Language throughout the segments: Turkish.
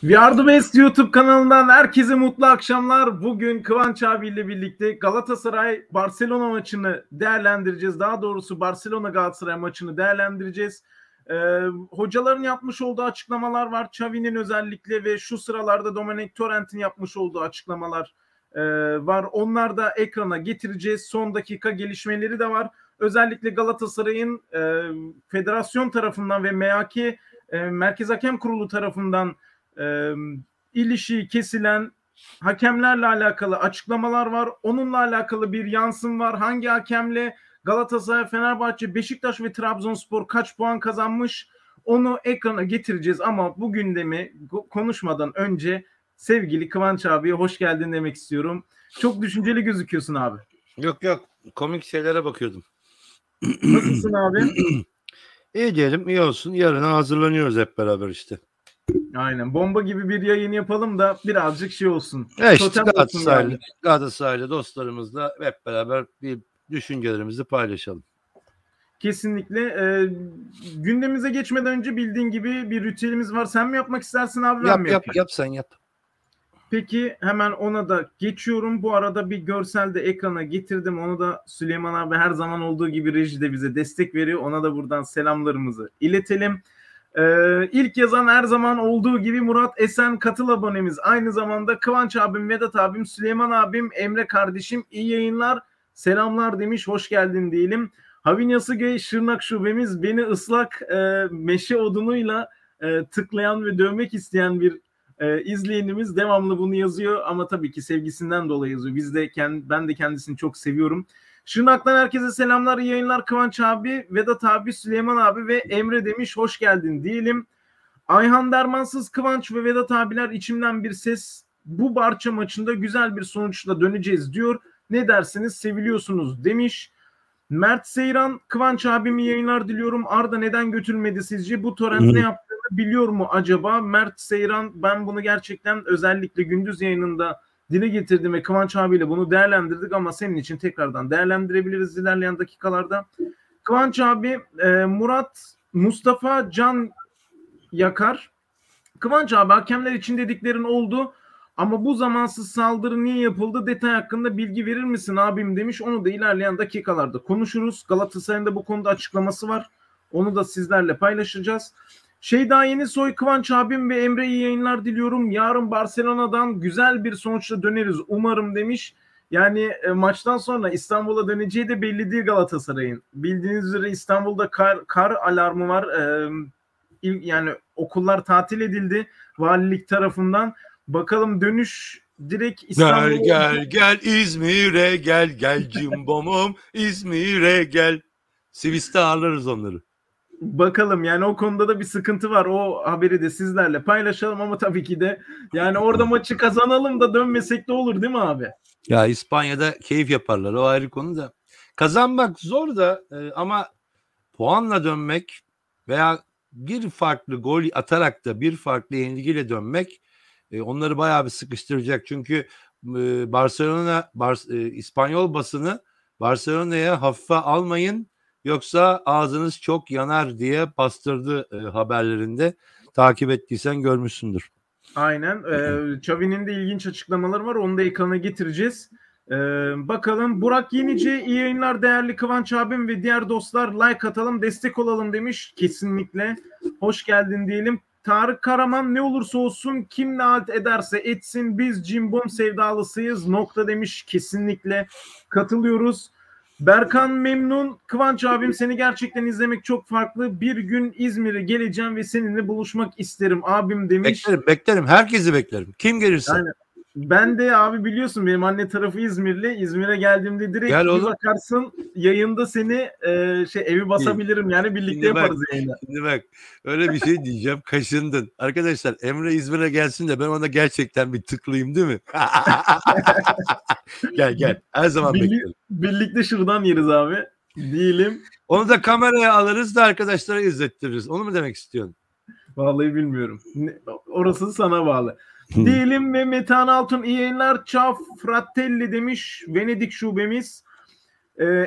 We Are The Best YouTube kanalından herkese mutlu akşamlar. Bugün Kıvanç abiyle birlikte Galatasaray Barcelona maçını değerlendireceğiz. Daha doğrusu Barcelona Galatasaray maçını değerlendireceğiz. Hocaların yapmış olduğu açıklamalar var. Xavi'nin özellikle ve şu sıralarda Dominic Torrent'in yapmış olduğu açıklamalar var. Onları da ekrana getireceğiz. Son dakika gelişmeleri de var. Özellikle Galatasaray'ın federasyon tarafından ve MHK Merkez Hakem Kurulu tarafından ilişiği kesilen hakemlerle alakalı açıklamalar var. Onunla alakalı bir yansım var. Hangi hakemle Galatasaray, Fenerbahçe, Beşiktaş ve Trabzonspor kaç puan kazanmış? Onu ekrana getireceğiz ama bu gündemi konuşmadan önce sevgili Kıvanç abiye hoş geldin demek istiyorum. Çok düşünceli gözüküyorsun abi. Yok komik şeylere bakıyordum. Nasılsın abi? İyi diyelim, iyi olsun. Yarına hazırlanıyoruz hep beraber işte. Aynen. Bomba gibi bir yayın yapalım da birazcık şey olsun. İşte Galatasaraylı dostlarımızla hep beraber bir düşüncelerimizi paylaşalım. Kesinlikle. Gündemimize geçmeden önce bildiğin gibi bir ritüelimiz var. Sen mi yapmak istersin abi? Ben mi yapayım? Yap sen yap. Peki hemen ona da geçiyorum. Bu arada bir görsel de ekrana getirdim. Onu da Süleyman abi her zaman olduğu gibi rejide bize destek veriyor. Ona da buradan selamlarımızı iletelim. İlk yazan her zaman olduğu gibi Murat Esen katıl abonemiz. Aynı zamanda Kıvanç abim, Vedat abim, Süleyman abim, Emre kardeşim iyi yayınlar, selamlar demiş. Hoş geldin diyelim. Havinyası Gay Şırnak şubemiz beni ıslak meşe odunuyla tıklayan ve dövmek isteyen bir izleyenimiz devamlı bunu yazıyor ama tabii ki sevgisinden dolayı yazıyor. Ben de kendisini çok seviyorum. Şırnak'tan herkese selamlar, iyi yayınlar Kıvanç abi, Vedat abi, Süleyman abi ve Emre demiş. Hoş geldin diyelim. Ayhan Dermansız, Kıvanç ve Vedat abiler içimden bir ses. Bu Barça maçında güzel bir sonuçla döneceğiz diyor. Ne dersiniz? Seviliyorsunuz demiş. Mert Seyran, Kıvanç abimi yayınlar diliyorum. Arda neden götürmedi sizce? Bu torrent ne yaptığını biliyor mu acaba? Mert Seyran, ben bunu gerçekten özellikle gündüz yayınında dile getirdim ve Kıvanç abiyle bunu değerlendirdik ama senin için tekrardan değerlendirebiliriz ilerleyen dakikalarda. Kıvanç abi, Mustafa Can Yakar. Kıvanç abi, hakemler için dediklerin oldu ama bu zamansız saldırı niye yapıldı? Detay hakkında bilgi verir misin abim demiş. Onu da ilerleyen dakikalarda konuşuruz. Galatasaray'ın da bu konuda açıklaması var. Onu da sizlerle paylaşacağız. Şeyda Yenisoy, Kıvanç abim ve Emre iyi yayınlar diliyorum. Yarın Barcelona'dan güzel bir sonuçla döneriz umarım demiş. Yani maçtan sonra İstanbul'a döneceği de belli değil Galatasaray'ın. Bildiğiniz üzere İstanbul'da kar alarmı var. Yani okullar tatil edildi valilik tarafından. Bakalım dönüş direkt İstanbul'a... Gel İzmir'e gel cimbomum İzmir'e gel. Sivas'ta ağırlarız onları. Bakalım yani o konuda da bir sıkıntı var. O haberi de sizlerle paylaşalım ama tabii ki de yani orada maçı kazanalım da dönmesek de olur değil mi abi? Ya İspanya'da keyif yaparlar, o ayrı konu da. Kazanmak zor da ama puanla dönmek veya bir farklı gol atarak da bir farklı yenilgiyle dönmek onları bayağı bir sıkıştıracak. Çünkü İspanyol basını Barcelona'ya hafife almayın yoksa ağzınız çok yanar diye bastırdı haberlerinde. Takip ettiysen görmüşsündür. Aynen. Xavi'nin de ilginç açıklamaları var. Onu da ekrana getireceğiz. Bakalım. Burak Yenici iyi yayınlar değerli Kıvanç abim ve diğer dostlar, like atalım, destek olalım demiş. Kesinlikle. Hoş geldin diyelim. Tarık Karaman, ne olursa olsun kim ne halt ederse etsin biz cimbom sevdalısıyız nokta demiş. Kesinlikle katılıyoruz. Berkan memnun. Kıvanç abim, seni gerçekten izlemek çok farklı. Bir gün İzmir'e geleceğim ve seninle buluşmak isterim abim demiş. Beklerim. Herkesi beklerim. Kim gelirse. Yani ben de abi biliyorsun benim anne tarafı İzmirli. İzmir'e geldiğimde direkt bir bakarsın yayında seni evi basabilirim yani birlikte yaparız yayını. Şimdi bak öyle bir şey diyeceğim, kaşındın. Arkadaşlar Emre İzmir'e gelsin de ben ona gerçekten bir tıklayayım değil mi? Gel her zaman beklerim. Birlikte şuradan yeriz abi diyelim. Onu da kameraya alırız da arkadaşlara izlettiririz. Onu mu demek istiyorsun? Vallahi bilmiyorum. Orası sana bağlı. Diyelim ve Metehan Altun iyi yayınlar. Ciao Fratelli demiş Venedik şubemiz.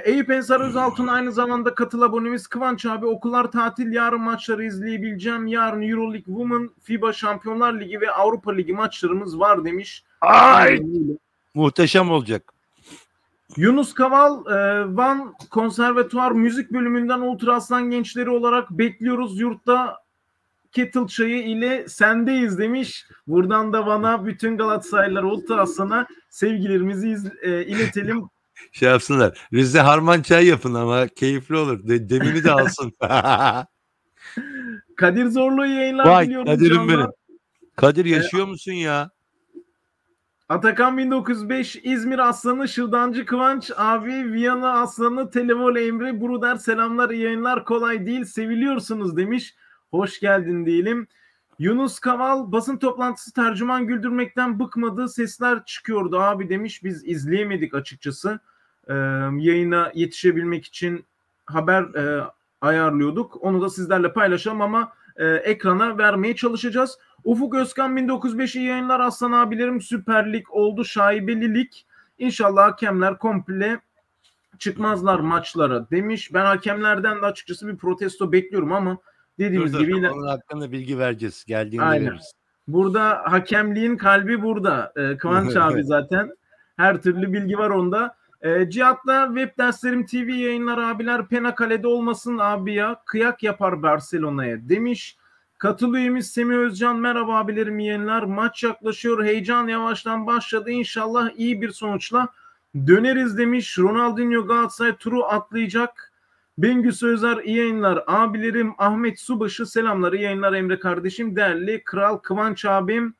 Eyüp Ensar Özaltın aynı zamanda katıl abonemiz. Kıvanç abi, okullar tatil, yarın maçları izleyebileceğim. Yarın Euroleague Women, FIBA Şampiyonlar Ligi ve Avrupa Ligi maçlarımız var demiş. Ay! Muhteşem olacak. Yunus Kaval, Van Konservatuar Müzik Bölümünden Ultra Aslan gençleri olarak bekliyoruz yurtta kettle çayı ile sendeyiz demiş. Buradan da Van'a, bütün Galatasaraylılar, Ultra Aslan'a sevgilerimizi iletelim. Şey yapsınlar. Rize harman çay yapın ama keyifli olur. Demini de alsın. Kadir Zorlu yayınlar Vay diliyoruz Kadir'im canlar. benim. Kadir yaşıyor musun ya? Atakan 1905 İzmir Aslanı Şırdancı Kıvanç abi, Viyana Aslanı Televol Emre Bruder selamlar, yayınlar kolay değil, seviliyorsunuz demiş. Hoş geldin diyelim. Yunus Kaval, basın toplantısı tercüman güldürmekten bıkmadı, sesler çıkıyordu abi demiş. Biz izleyemedik açıkçası. Yayına yetişebilmek için haber ayarlıyorduk. Onu da sizlerle paylaşalım ama ekrana vermeye çalışacağız. Ufuk Özkan 1905 yayınlar Aslan abilerim, Süper Lig oldu şaibeli lig. İnşallah hakemler komple çıkmazlar maçlara demiş. Ben hakemlerden de açıkçası bir protesto bekliyorum ama dediğimiz gibi yine onun hakkında bilgi vereceğiz. Geldiğinde aynen veririz. Burada hakemliğin kalbi burada. Kıvanç abi zaten her türlü bilgi var onda. Cihat'la Web Derslerim TV yayınlar abiler, Penakale'de olmasın abi ya, kıyak yapar Barcelona'ya demiş. Katıl üyemiz Semih Özcan, merhaba abilerim yayınlar. Maç yaklaşıyor, heyecan yavaştan başladı. İnşallah iyi bir sonuçla döneriz demiş. Ronaldinho Galatasaray turu atlayacak. Bengü Sözer iyi yayınlar abilerim. Ahmet Subaşı selamlar, iyi yayınlar Emre kardeşim. Değerli Kral Kıvanç abim.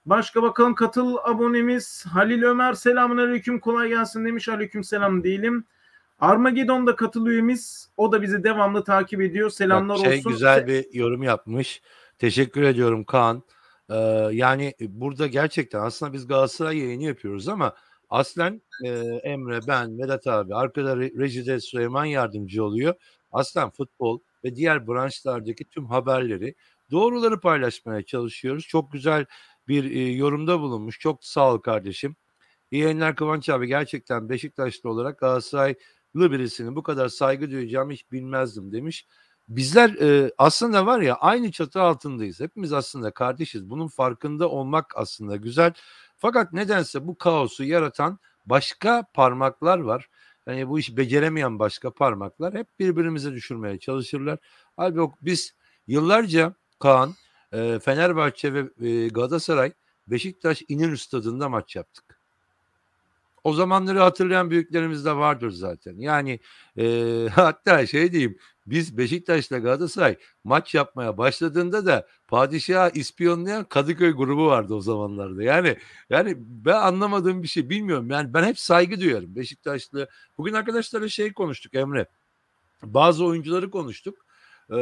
Başka bakalım katıl abonemiz Halil Ömer, selamünaleyküm, kolay gelsin demiş. Aleyküm selam diyelim. Armageddon'da katıl üyemiz, o da bizi devamlı takip ediyor. Selamlar olsun. Güzel bir yorum yapmış. Teşekkür ediyorum Kaan. Yani burada gerçekten aslında biz Galatasaray yayını yapıyoruz ama aslen Emre, ben, Vedat abi, arkada rejide Süleyman yardımcı oluyor. Aslen futbol ve diğer branşlardaki tüm haberleri, doğruları paylaşmaya çalışıyoruz. Çok güzel bir yorumda bulunmuş. Çok sağ ol kardeşim. İyi yayınlar Kıvanç abi. Gerçekten Beşiktaşlı olarak Galatasaraylı birisinin bu kadar saygı duyacağımı hiç bilmezdim demiş. Bizler aslında var ya, aynı çatı altındayız. Hepimiz aslında kardeşiz. Bunun farkında olmak aslında güzel. Fakat nedense bu kaosu yaratan başka parmaklar var. Yani bu işi beceremeyen başka parmaklar hep birbirimize düşürmeye çalışırlar. Halbuki biz yıllarca Kaan, Fenerbahçe ve Galatasaray Beşiktaş İnönü Stadı'nda maç yaptık. O zamanları hatırlayan büyüklerimiz de vardır zaten. Yani hatta şey diyeyim, biz Beşiktaş'la Galatasaray maç yapmaya başladığında da padişahı ispiyonlayan Kadıköy grubu vardı o zamanlarda. Yani ben anlamadığım bir şey bilmiyorum. Yani ben hep saygı duyuyorum Beşiktaşlı. Bugün arkadaşlarla şey konuştuk Emre. Bazı oyuncuları konuştuk.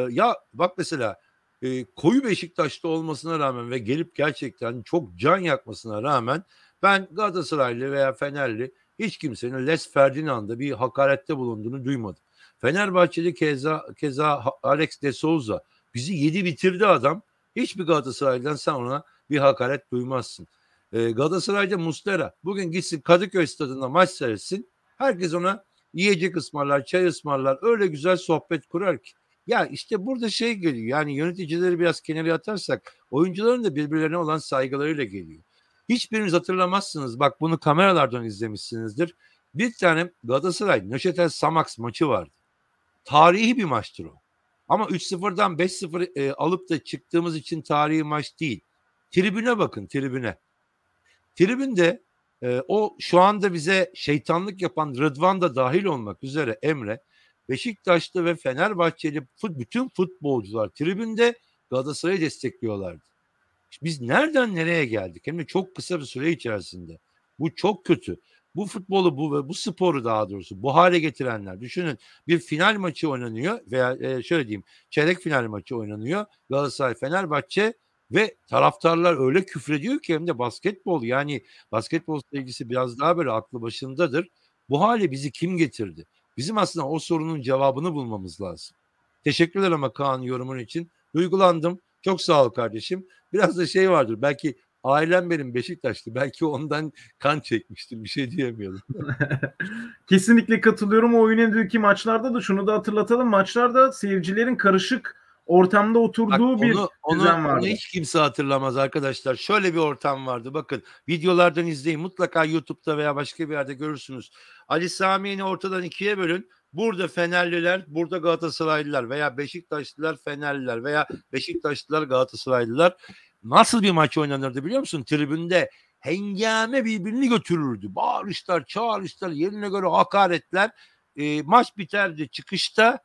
Ya bak mesela koyu Beşiktaşlı olmasına rağmen ve gelip gerçekten çok can yakmasına rağmen ben Galatasaraylı veya Fenerli hiç kimsenin Les Ferdinand'a bir hakarette bulunduğunu duymadım. Fenerbahçe'de keza Alex de Souza bizi yedi bitirdi adam. Hiçbir Galatasaraylı'dan sen ona bir hakaret duymazsın. Galatasaray'da Muslera bugün gitsin Kadıköy stadında maç seyretsin. Herkes ona yiyecek ısmarlar, çay ısmarlar. Öyle güzel sohbet kurar ki. Ya işte burada şey geliyor. Yani yöneticileri biraz kenara atarsak oyuncuların da birbirlerine olan saygılarıyla geliyor. Hiçbiriniz hatırlamazsınız. Bak bunu kameralardan izlemişsinizdir. Bir tane Galatasaray Nöşetel Samax maçı vardı. Tarihi bir maçtır o. Ama 3-0'dan 5-0 alıp da çıktığımız için tarihi maç değil. Tribüne bakın, tribüne. Tribünde o şu anda bize şeytanlık yapan Rıdvan da dahil olmak üzere Emre, Beşiktaşlı ve Fenerbahçeli bütün futbolcular tribünde Galatasaray'ı destekliyorlardı. Biz nereden nereye geldik? Hem de çok kısa bir süre içerisinde. Bu çok kötü. Bu futbolu bu sporu daha doğrusu bu hale getirenler. Düşünün, bir final maçı oynanıyor veya şöyle diyeyim, çeyrek final maçı oynanıyor. Galatasaray Fenerbahçe ve taraftarlar öyle küfrediyor ki, hem de basketbol, yani basketbol sevgisi biraz daha böyle aklı başındadır. Bu hale bizi kim getirdi? Bizim aslında o sorunun cevabını bulmamız lazım. Teşekkürler ama Kaan yorumun için. Duygulandım. Çok sağ ol kardeşim. Biraz da şey vardır belki, ailem benim Beşiktaşlı. Belki ondan kan çekmiştim. Bir şey diyemiyorum. Kesinlikle katılıyorum. O oyundaki maçlarda da şunu da hatırlatalım. Maçlarda seyircilerin karışık ortamda Bak oturduğu bir düzen onu vardı. hiç kimse hatırlamaz arkadaşlar. Şöyle bir ortam vardı. Bakın videolardan izleyin. Mutlaka YouTube'da veya başka bir yerde görürsünüz. Ali Sami'ni ortadan ikiye bölün. Burada Fenerliler, burada Galatasaraylılar veya Beşiktaşlılar, Fenerliler veya Beşiktaşlılar, Galatasaraylılar. Nasıl bir maç oynanırdı biliyor musun? Tribünde hengame birbirini götürürdü. Bağırışlar, çağrışlar, yerine göre hakaretler. Maç biterdi çıkışta.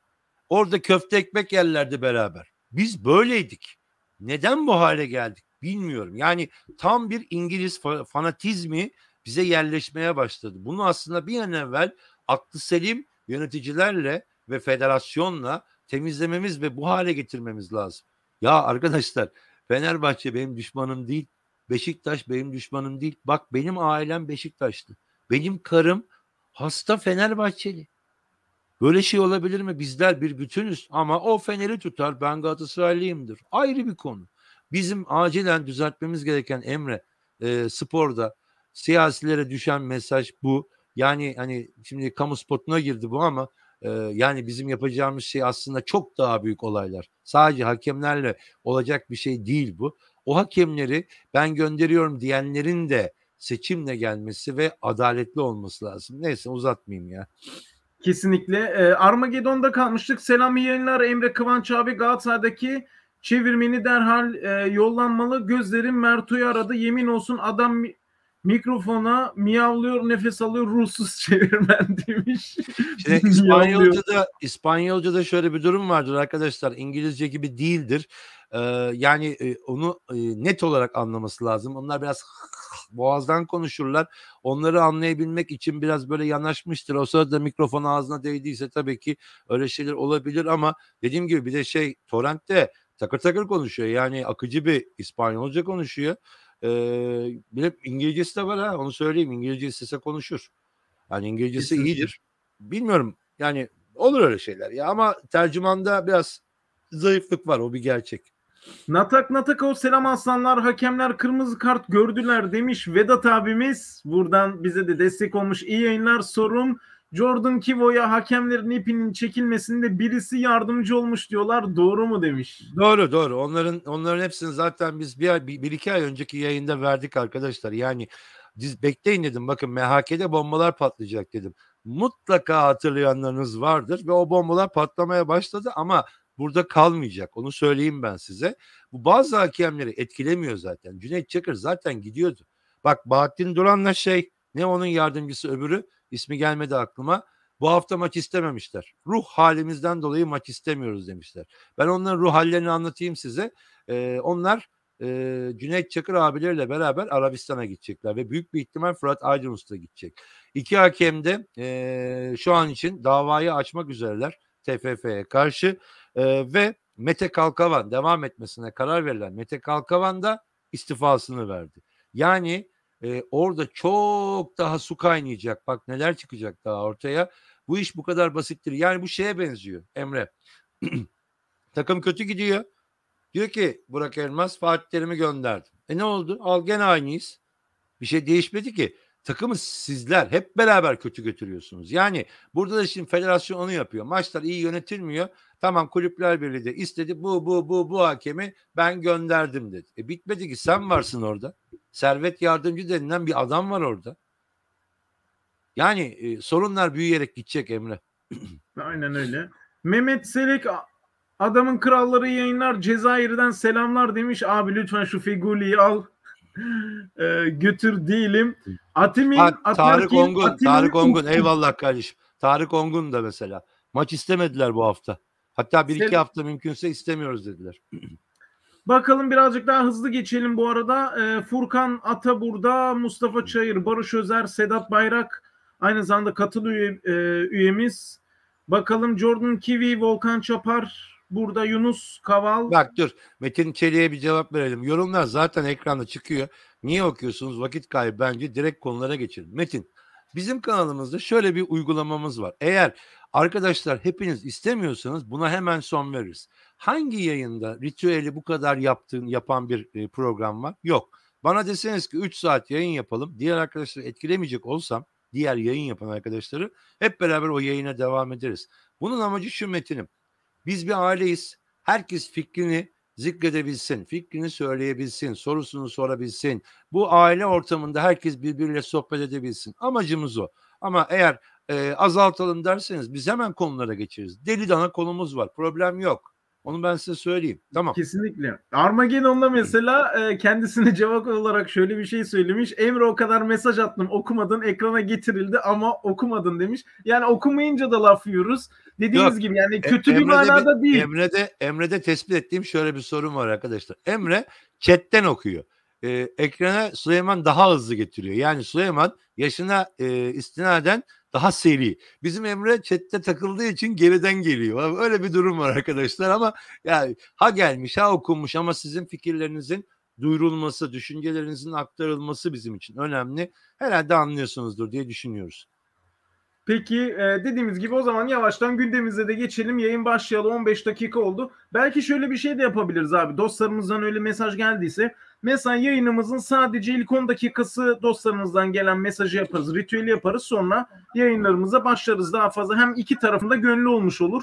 Orada köfte ekmek yerlerdi beraber. Biz böyleydik. Neden bu hale geldik bilmiyorum. Yani tam bir İngiliz fanatizmi bize yerleşmeye başladı. Bunu aslında bir an evvel aklı selim yöneticilerle ve federasyonla temizlememiz ve bu hale getirmemiz lazım. Ya arkadaşlar, Fenerbahçe benim düşmanım değil. Beşiktaş benim düşmanım değil. Bak benim ailem Beşiktaşlı. Benim karım hasta Fenerbahçeli. Böyle şey olabilir mi? Bizler bir bütünüz ama o Fener'i tutar, ben Galatasaraylıyımdır. Ayrı bir konu. Bizim acilen düzeltmemiz gereken Emre, sporda siyasilere düşen mesaj bu. Yani hani şimdi kamu spotuna girdi bu ama yani bizim yapacağımız şey aslında çok daha büyük olaylar. Sadece hakemlerle olacak bir şey değil bu. O hakemleri ben gönderiyorum diyenlerin de seçimle gelmesi ve adaletli olması lazım. Neyse uzatmayayım ya. Kesinlikle. Armageddon'da kalmıştık. Selam, iyi yayınlar. Emre Kıvanç abi, Galatasaray'daki çevirmeni derhal yollanmalı. Gözlerim Merto'yu aradı. Yemin olsun adam mikrofona miyavlıyor, nefes alıyor, ruhsuz çevirmen demiş. Şimdi İspanyolca'da şöyle bir durum vardır arkadaşlar. İngilizce gibi değildir. Yani onu net olarak anlaması lazım. Onlar biraz boğazdan konuşurlar. Onları anlayabilmek için biraz böyle yanaşmıştır. O sırada mikrofon ağzına değdiyse tabii ki öyle şeyler olabilir ama dediğim gibi bir de torrentte takır takır konuşuyor. Yani akıcı bir İspanyolca konuşuyor. Bir de İngilizcesi de var ha, onu söyleyeyim. İngilizce istese konuşur. Yani İngilizcesi Kesinlikle. iyidir. Bilmiyorum yani olur öyle şeyler ya ama tercümanda biraz zayıflık var, o bir gerçek. Natak selam aslanlar, hakemler kırmızı kart gördüler demiş Vedat abimiz. Buradan bize de destek olmuş. İyi yayınlar. Sorum, Jordan Kivo'ya hakemlerin ipinin çekilmesinde birisi yardımcı olmuş diyorlar. Doğru mu demiş. Doğru. Onların hepsini zaten biz bir iki ay önceki yayında verdik arkadaşlar. Yani bekleyin dedim. Bakın MHK'de bombalar patlayacak dedim. Mutlaka hatırlayanlarınız vardır ve o bombalar patlamaya başladı ama burada kalmayacak. Onu söyleyeyim ben size. Bu bazı hakemleri etkilemiyor zaten. Cüneyt Çakır zaten gidiyordu. Bak Bahattin Duran'la ne onun yardımcısı öbürü, ismi gelmedi aklıma. Bu hafta maç istememişler. Ruh halimizden dolayı maç istemiyoruz demişler. Ben onların ruh hallerini anlatayım size. Onlar Cüneyt Çakır abileriyle beraber Arabistan'a gidecekler ve büyük bir ihtimal Fırat Aydınus da gidecek. İki hakem de şu an için davayı açmak üzereler TFF'ye karşı ve Mete Kalkavan devam etmesine karar verilen Mete Kalkavan da istifasını verdi. Yani orada çok daha su kaynayacak. Bak neler çıkacak daha ortaya. Bu iş bu kadar basittir. Yani bu şeye benziyor Emre. Takım kötü gidiyor. Diyor ki Burak Elmas, Fatih Terim'i gönderdim. Ne oldu? Al gene aynıyız. Bir şey değişmedi ki. Takımı sizler hep beraber kötü götürüyorsunuz. Yani burada da şimdi federasyon onu yapıyor. Maçlar iyi yönetilmiyor. Tamam, Kulüpler Birliği de istedi bu hakemi ben gönderdim dedi. Bitmedi ki, sen varsın orada. Servet Yardımcı denilen bir adam var orada. Yani sorunlar büyüyerek gidecek Emre. Aynen öyle. Mehmet Selek, adamın kralları yayınlar, Cezayir'den selamlar demiş. Abi lütfen şu Figuli'yi al. Götür değilim. Tarık Ongun eyvallah kardeşim. Tarık Ongun da mesela. Maç istemediler bu hafta. Hatta bir iki hafta mümkünse istemiyoruz dediler. Bakalım birazcık daha hızlı geçelim bu arada. Furkan Ata burada, Mustafa Çayır, Barış Özer, Sedat Bayrak aynı zamanda katıl üyemiz. Bakalım Jordan Kivi, Volkan Çapar burada, Yunus Kaval. Bak dur, Metin Çelik'e bir cevap verelim. Yorumlar zaten ekranda çıkıyor. Niye okuyorsunuz? Vakit kaybı, bence direkt konulara geçelim. Metin, bizim kanalımızda şöyle bir uygulamamız var. Eğer arkadaşlar hepiniz istemiyorsanız buna hemen son veririz. Hangi yayında ritüeli bu kadar yapan bir program var? Yok. Bana deseniz ki 3 saat yayın yapalım, diğer arkadaşları etkilemeyecek olsam, diğer yayın yapan arkadaşları, hep beraber o yayına devam ederiz. Bunun amacı şu Metin'im. Biz bir aileyiz. Herkes fikrini zikredebilsin, fikrini söyleyebilsin, sorusunu sorabilsin. Bu aile ortamında herkes birbiriyle sohbet edebilsin. Amacımız o. Ama eğer azaltalım derseniz biz hemen konulara geçeriz. Deli dana konumuz var. Problem yok. Onu ben size söyleyeyim. Tamam. Kesinlikle. Armageddon'da mesela kendisine cevap olarak şöyle bir şey söylemiş. Emre, o kadar mesaj attım, okumadın, ekrana getirildi ama okumadın demiş. Yani okumayınca da laf yiyoruz. Dediğiniz Yok. gibi yani kötü bir manada değil. Emre'de tespit ettiğim şöyle bir sorun var arkadaşlar. Emre chatten okuyor. Ekrana Süleyman daha hızlı getiriyor. Yani Süleyman yaşına istinaden daha seri. Bizim Emre chatte takıldığı için geriden geliyor. Öyle bir durum var arkadaşlar ama yani ha gelmiş ha okunmuş ama sizin fikirlerinizin duyurulması, düşüncelerinizin aktarılması bizim için önemli. Herhalde anlıyorsunuzdur diye düşünüyoruz. Peki dediğimiz gibi o zaman yavaştan gündemimize de geçelim. Yayın başlayalı 15 dakika oldu. Belki şöyle bir şey de yapabiliriz abi. Dostlarımızdan öyle mesaj geldiyse mesela yayınımızın sadece ilk 10 dakikası dostlarımızdan gelen mesajı yaparız. Ritüeli yaparız. Sonra yayınlarımıza başlarız. Daha fazla hem iki tarafında gönlü olmuş olur.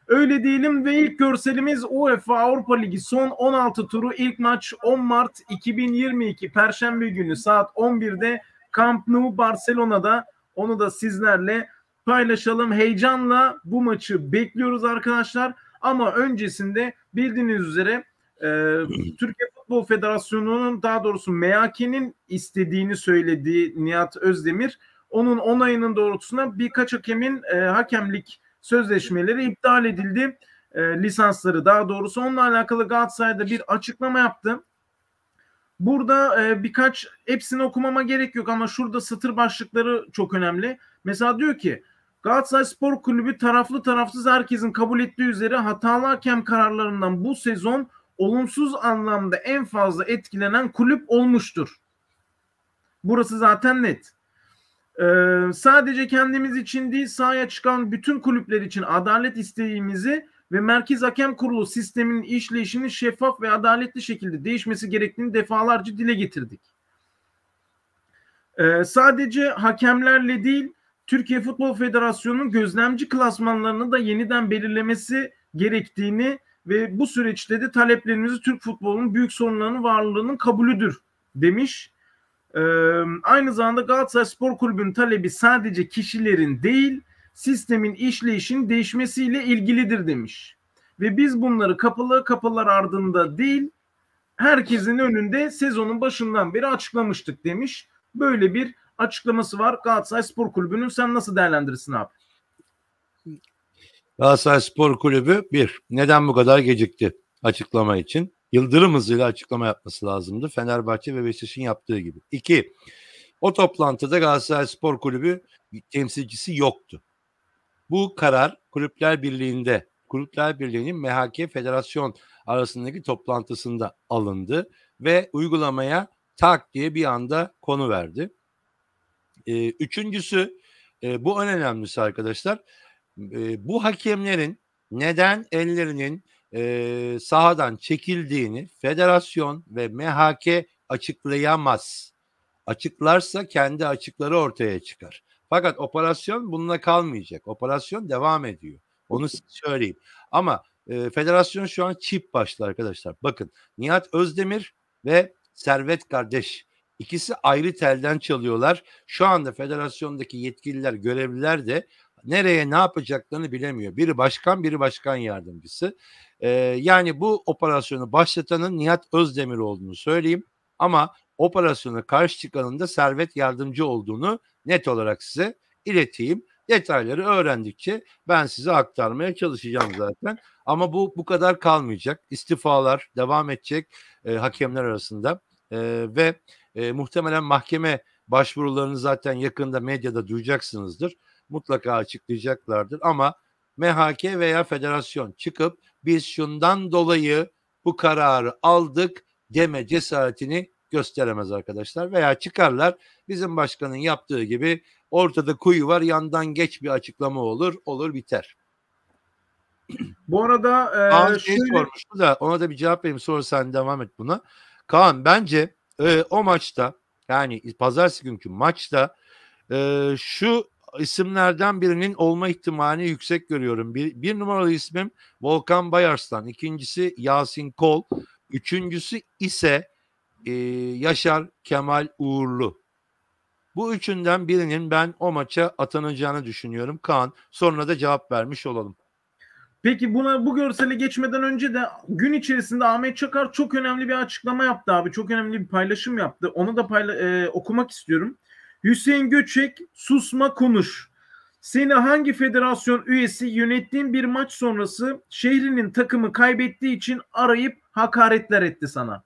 Öyle diyelim ve ilk görselimiz UEFA Avrupa Ligi son 16 turu, ilk maç 10 Mart 2022 Perşembe günü saat 11'de Camp Nou Barcelona'da. Onu da sizlerle paylaşalım. Heyecanla bu maçı bekliyoruz arkadaşlar. Ama öncesinde bildiğiniz üzere Türkiye Futbol Federasyonu'nun, daha doğrusu MHK'nin istediğini söylediği Nihat Özdemir, onun onayının doğrultusunda birkaç hakemin hakemlik sözleşmeleri iptal edildi. Lisansları daha doğrusu. Onunla alakalı Galatasaray'da bir açıklama yaptı. Burada birkaç, hepsini okumama gerek yok ama şurada satır başlıkları çok önemli. Mesela diyor ki Galatasaray Spor Kulübü taraflı tarafsız herkesin kabul ettiği üzere hatalı hakem kararlarından bu sezon olumsuz anlamda en fazla etkilenen kulüp olmuştur. Burası zaten net. Sadece kendimiz için değil, sahaya çıkan bütün kulüpler için adalet isteğimizi ve Merkez Hakem Kurulu sisteminin işleyişinin şeffaf ve adaletli şekilde değişmesi gerektiğini defalarca dile getirdik. Sadece hakemlerle değil, Türkiye Futbol Federasyonu'nun gözlemci klasmanlarını da yeniden belirlemesi gerektiğini ve bu süreçte de taleplerimizi Türk futbolunun büyük sorunlarının varlığının kabulüdür demiş. Aynı zamanda Galatasaray Spor Kulübü'nün talebi sadece kişilerin değil, sistemin işleyişinin değişmesiyle ilgilidir demiş. Ve biz bunları kapalı kapılar ardında değil, herkesin önünde sezonun başından beri açıklamıştık demiş. Böyle bir açıklaması var Galatasaray Spor Kulübü'nün. Sen nasıl değerlendirirsin abi? Galatasaray Spor Kulübü neden bu kadar gecikti açıklama için? Yıldırım hızıyla açıklama yapması lazımdı. Fenerbahçe ve Beşiktaş'ın yaptığı gibi. 2. O toplantıda Galatasaray Spor Kulübü temsilcisi yoktu. Bu karar Kulüpler Birliği'nin MHK Federasyon arasındaki toplantısında alındı ve uygulamaya tak diye bir anda konuverdi. Üçüncüsü, bu en önemlisi arkadaşlar, bu hakemlerin neden ellerinin sahadan çekildiğini federasyon ve MHK açıklayamaz. Açıklarsa kendi açıkları ortaya çıkar. Fakat operasyon bununla kalmayacak. Operasyon devam ediyor. Onu söyleyeyim. Ama federasyon şu an çift başlı arkadaşlar. Bakın, Nihat Özdemir ve Servet kardeş, ikisi ayrı telden çalıyorlar. Şu anda federasyondaki yetkililer, görevliler de nereye ne yapacaklarını bilemiyor. Biri başkan, biri başkan yardımcısı. Yani bu operasyonu başlatanın Nihat Özdemir olduğunu söyleyeyim. Ama operasyona karşı çıkanın da Servet Yardımcı olduğunu net olarak size ileteyim. Detayları öğrendikçe ben size aktarmaya çalışacağım zaten. Ama bu kadar kalmayacak. İstifalar devam edecek hakemler arasında ve muhtemelen mahkeme başvurularını zaten yakında medyada duyacaksınızdır. Mutlaka açıklayacaklardır ama MHK veya federasyon çıkıp biz şundan dolayı bu kararı aldık deme cesaretini gösteremez arkadaşlar. Veya çıkarlar, bizim başkanın yaptığı gibi ortada kuyu var, yandan geç bir açıklama olur biter. Bu arada Kaan sormuştu da ona da bir cevap vereyim, sonra sen devam et buna. Kaan, bence o maçta, yani pazartesi günkü maçta şu isimlerden birinin olma ihtimalini yüksek görüyorum. Bir numaralı ismim Volkan Bayarslan. İkincisi Yasin Kol. Üçüncüsü ise Yaşar Kemal Uğurlu. Bu üçünden birinin ben o maça atanacağını düşünüyorum. Kaan, sonra da cevap vermiş olalım. Peki bu görsele geçmeden önce de gün içerisinde Ahmet Çakar çok önemli bir açıklama yaptı abi. Çok önemli bir paylaşım yaptı. Onu da okumak istiyorum. Hüseyin Göçek, susma konuş. Seni hangi federasyon üyesi yönettiğin bir maç sonrası şehrinin takımı kaybettiği için arayıp hakaretler etti sana?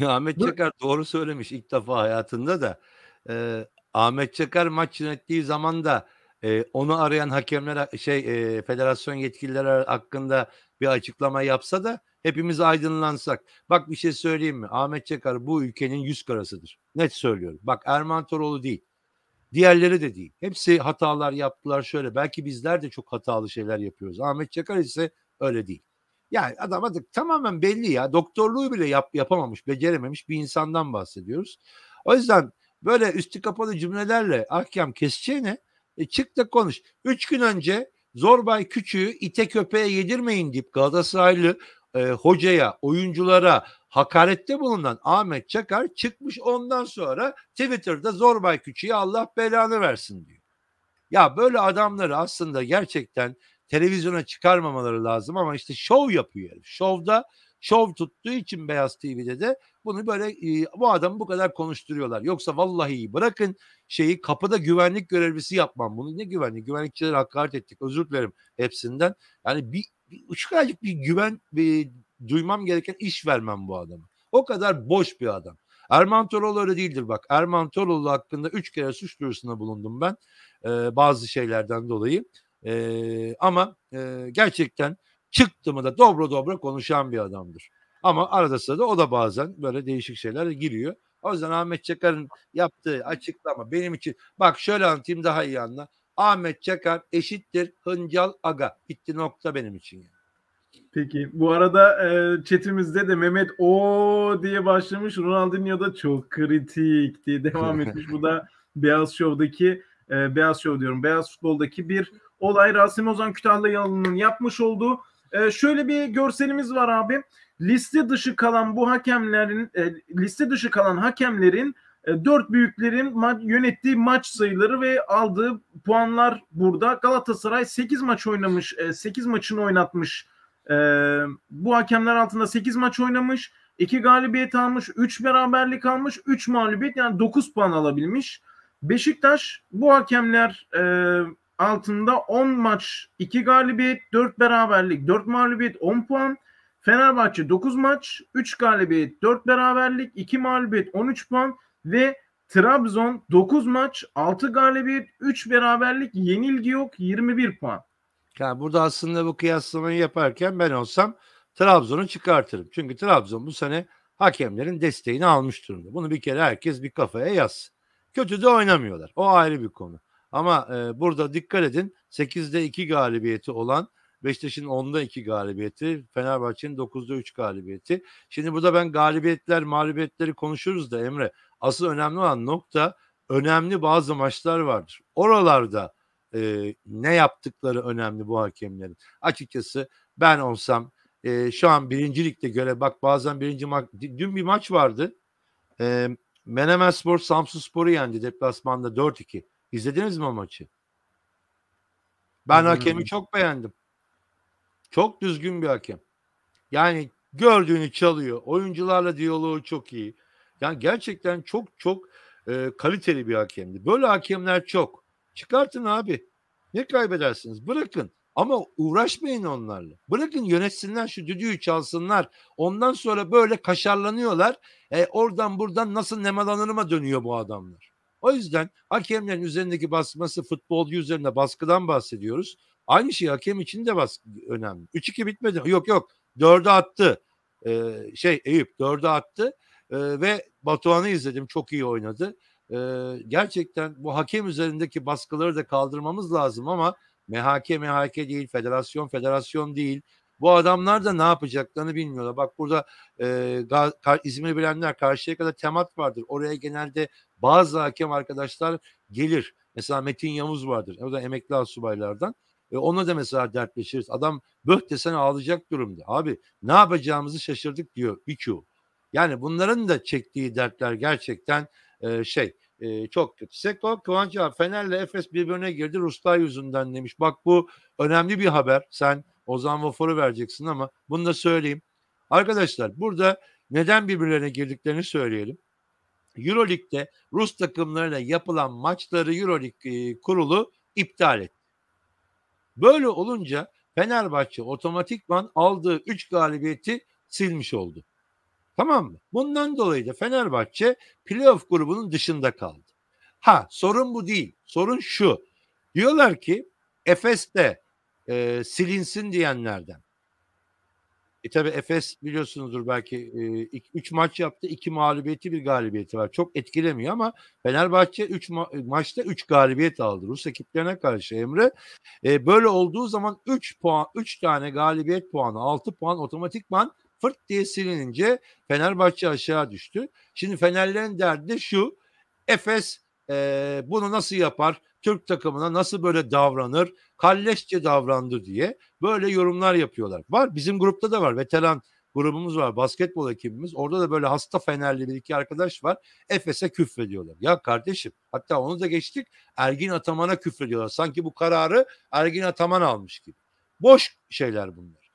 Ahmet Çakar doğru söylemiş ilk defa hayatında da. Ahmet Çakar maç yönettiği zaman da onu arayan hakemler federasyon yetkilileri hakkında bir açıklama yapsa da hepimiz aydınlansak. Bak bir şey söyleyeyim mi? Ahmet Çakar bu ülkenin yüz karasıdır. Net söylüyorum. Bak Erman Toroğlu değil. Diğerleri de değil. Hepsi hatalar yaptılar şöyle. Belki bizler de çok hatalı şeyler yapıyoruz. Ahmet Çakar ise öyle değil. Yani adam adı tamamen belli ya. Doktorluğu bile yapamamış, becerememiş bir insandan bahsediyoruz. O yüzden böyle üstü kapalı cümlelerle ahkam keseceğine çık da konuş. 3 gün önce Zorbay Küçüğü ite köpeğe yedirmeyin deyip Galatasaraylı hocaya, oyunculara hakarette bulunan Ahmet Çakar çıkmış ondan sonra Twitter'da Zorbay Küçüğe Allah belanı versin diyor. Ya böyle adamları aslında gerçekten televizyona çıkarmamaları lazım ama işte şov yapıyor. Şov tuttuğu için Beyaz TV'de de bunu böyle bu adamı bu kadar konuşturuyorlar. Yoksa vallahi bırakın şeyi kapıda güvenlik görevlisi yapmam. Bunu ne güvenlik? Güvenlikçilere hakaret ettik. Özür dilerim hepsinden. Yani şu kadarcık bir güven duymam gereken iş vermem bu adama. O kadar boş bir adam. Erman Toroğlu öyle değildir bak. Erman Toroğlu hakkında 3 kere suç duyurusunda bulundum ben. Bazı şeylerden dolayı. Ama gerçekten çıktı mı da dobra konuşan bir adamdır. Ama arada sırada o da bazen böyle değişik şeyler giriyor. O yüzden Ahmet Çakar'ın yaptığı açıklama benim için, bak şöyle anlatayım daha iyi anla. Ahmet Çakar eşittir Hıncal Aga. Bitti nokta benim için yani. Peki bu arada chatimizde de Mehmet o diye başlamış. Ronaldinho da çok kritik diye devam etmiş. Bu da Beyaz Show'daki Beyaz Show diyorum. Beyaz Futbol'daki bir olay. Rasim Ozan Kütahyalı'nın yapmış olduğu şöyle bir görselimiz var abi. Liste dışı kalan hakemlerin dört büyüklerin yönettiği maç sayıları ve aldığı puanlar burada. Galatasaray 8 maç oynamış. 8 maçını oynatmış. Bu hakemler altında 8 maç oynamış. 2 galibiyet almış. 3 beraberlik almış. 3 mağlubiyet, yani 9 puan alabilmiş. Beşiktaş bu hakemler altında 10 maç, 2 galibiyet, 4 beraberlik, 4 mağlubiyet, 10 puan. Fenerbahçe 9 maç, 3 galibiyet, 4 beraberlik, 2 mağlubiyet, 13 puan ve Trabzon 9 maç, 6 galibiyet, 3 beraberlik, yenilgi yok, 21 puan. Yani burada aslında bu kıyaslamayı yaparken ben olsam Trabzon'u çıkartırım. Çünkü Trabzon bu sene hakemlerin desteğini almış durumda. Bunu bir kere herkes bir kafaya yazsın. Kötü de oynamıyorlar. O ayrı bir konu. Ama burada dikkat edin, 8'de 2 galibiyeti olan Beşiktaş'ın 10'da 2 galibiyeti, Fenerbahçe'nin 9'da 3 galibiyeti. Şimdi burada ben mağlubiyetleri konuşuruz da Emre. Asıl önemli olan nokta, önemli bazı maçlar vardır. Oralarda ne yaptıkları önemli bu hakemlerin. Açıkçası ben olsam şu an birincilikte göre bak bazen dün bir maç vardı. Menemenspor Samsunspor'u yendi deplasmanda 4-2. İzlediniz mi o maçı? Ben hakemi çok beğendim. Çok düzgün bir hakem. Yani gördüğünü çalıyor. Oyuncularla diyaloğu çok iyi. Yani gerçekten çok kaliteli bir hakemdi. Böyle hakemler çok. Çıkartın abi. Ne kaybedersiniz? Bırakın. Ama uğraşmayın onlarla. Bırakın yönetsinler, şu düdüğü çalsınlar. Ondan sonra böyle kaşarlanıyorlar. Oradan buradan nasıl nemalanırıma dönüyor bu adamlar. O yüzden hakemlerin üzerindeki baskısı, futbolcu üzerinde baskıdan bahsediyoruz. Aynı şey hakem için de önemli. 3-2 bitmedi. Yok. 4'e attı. Eyüp 4'e attı. Ve Batuhan'ı izledim. Çok iyi oynadı. Gerçekten bu hakem üzerindeki baskıları da kaldırmamız lazım ama MHK değil, federasyon değil. Bu adamlar da ne yapacaklarını bilmiyorlar. Bak burada İzmir'i bilenler, Karşıyaka'da temat vardır. Oraya genelde bazı hakem arkadaşlar gelir. Mesela Metin Yavuz vardır. O da emekli astsubaylardan. Ona da mesela dertleşiriz. Adam böh desen ağlayacak durumda. Abi ne yapacağımızı şaşırdık diyor birçoğu. Yani bunların da çektiği dertler gerçekten çok kötü. Seko Kıvanç abi, Fener'le Efes birbirine girdi Ruslar yüzünden demiş. Bak bu önemli bir haber. Sen Ozan Vafor'u vereceksin ama bunu da söyleyeyim. Arkadaşlar burada neden birbirlerine girdiklerini söyleyelim. Euroleague'de Rus takımlarına yapılan maçları Euroleague kurulu iptal etti. Böyle olunca Fenerbahçe otomatikman aldığı 3 galibiyeti silmiş oldu. Tamam mı? Bundan dolayı da Fenerbahçe playoff grubunun dışında kaldı. Sorun bu değil. Sorun şu. Diyorlar ki Efes'te silinsin diyenlerden. Tabii Efes biliyorsunuzdur belki 3 maç yaptı. 2 mağlubiyeti, 1 galibiyeti var. Çok etkilemiyor ama Fenerbahçe 3 maçta 3 galibiyet aldı. Rus ekiplerine karşı Emre. Böyle olduğu zaman 3 tane galibiyet puanı, 6 puan otomatikman fırt diye silinince Fenerbahçe aşağı düştü. Şimdi Fenerlerin derdi de şu. Efes bunu nasıl yapar? Türk takımına nasıl böyle davranır? Kalleşçe davrandı diye böyle yorumlar yapıyorlar. Var, bizim grupta da var. Veteran grubumuz var. Basketbol ekibimiz. Orada da böyle hasta Fenerli bir iki arkadaş var. Efes'e küfrediyorlar. Ya kardeşim, hatta onu da geçtik. Ergin Ataman'a küfrediyorlar. Sanki bu kararı Ergin Ataman almış gibi. Boş şeyler bunlar.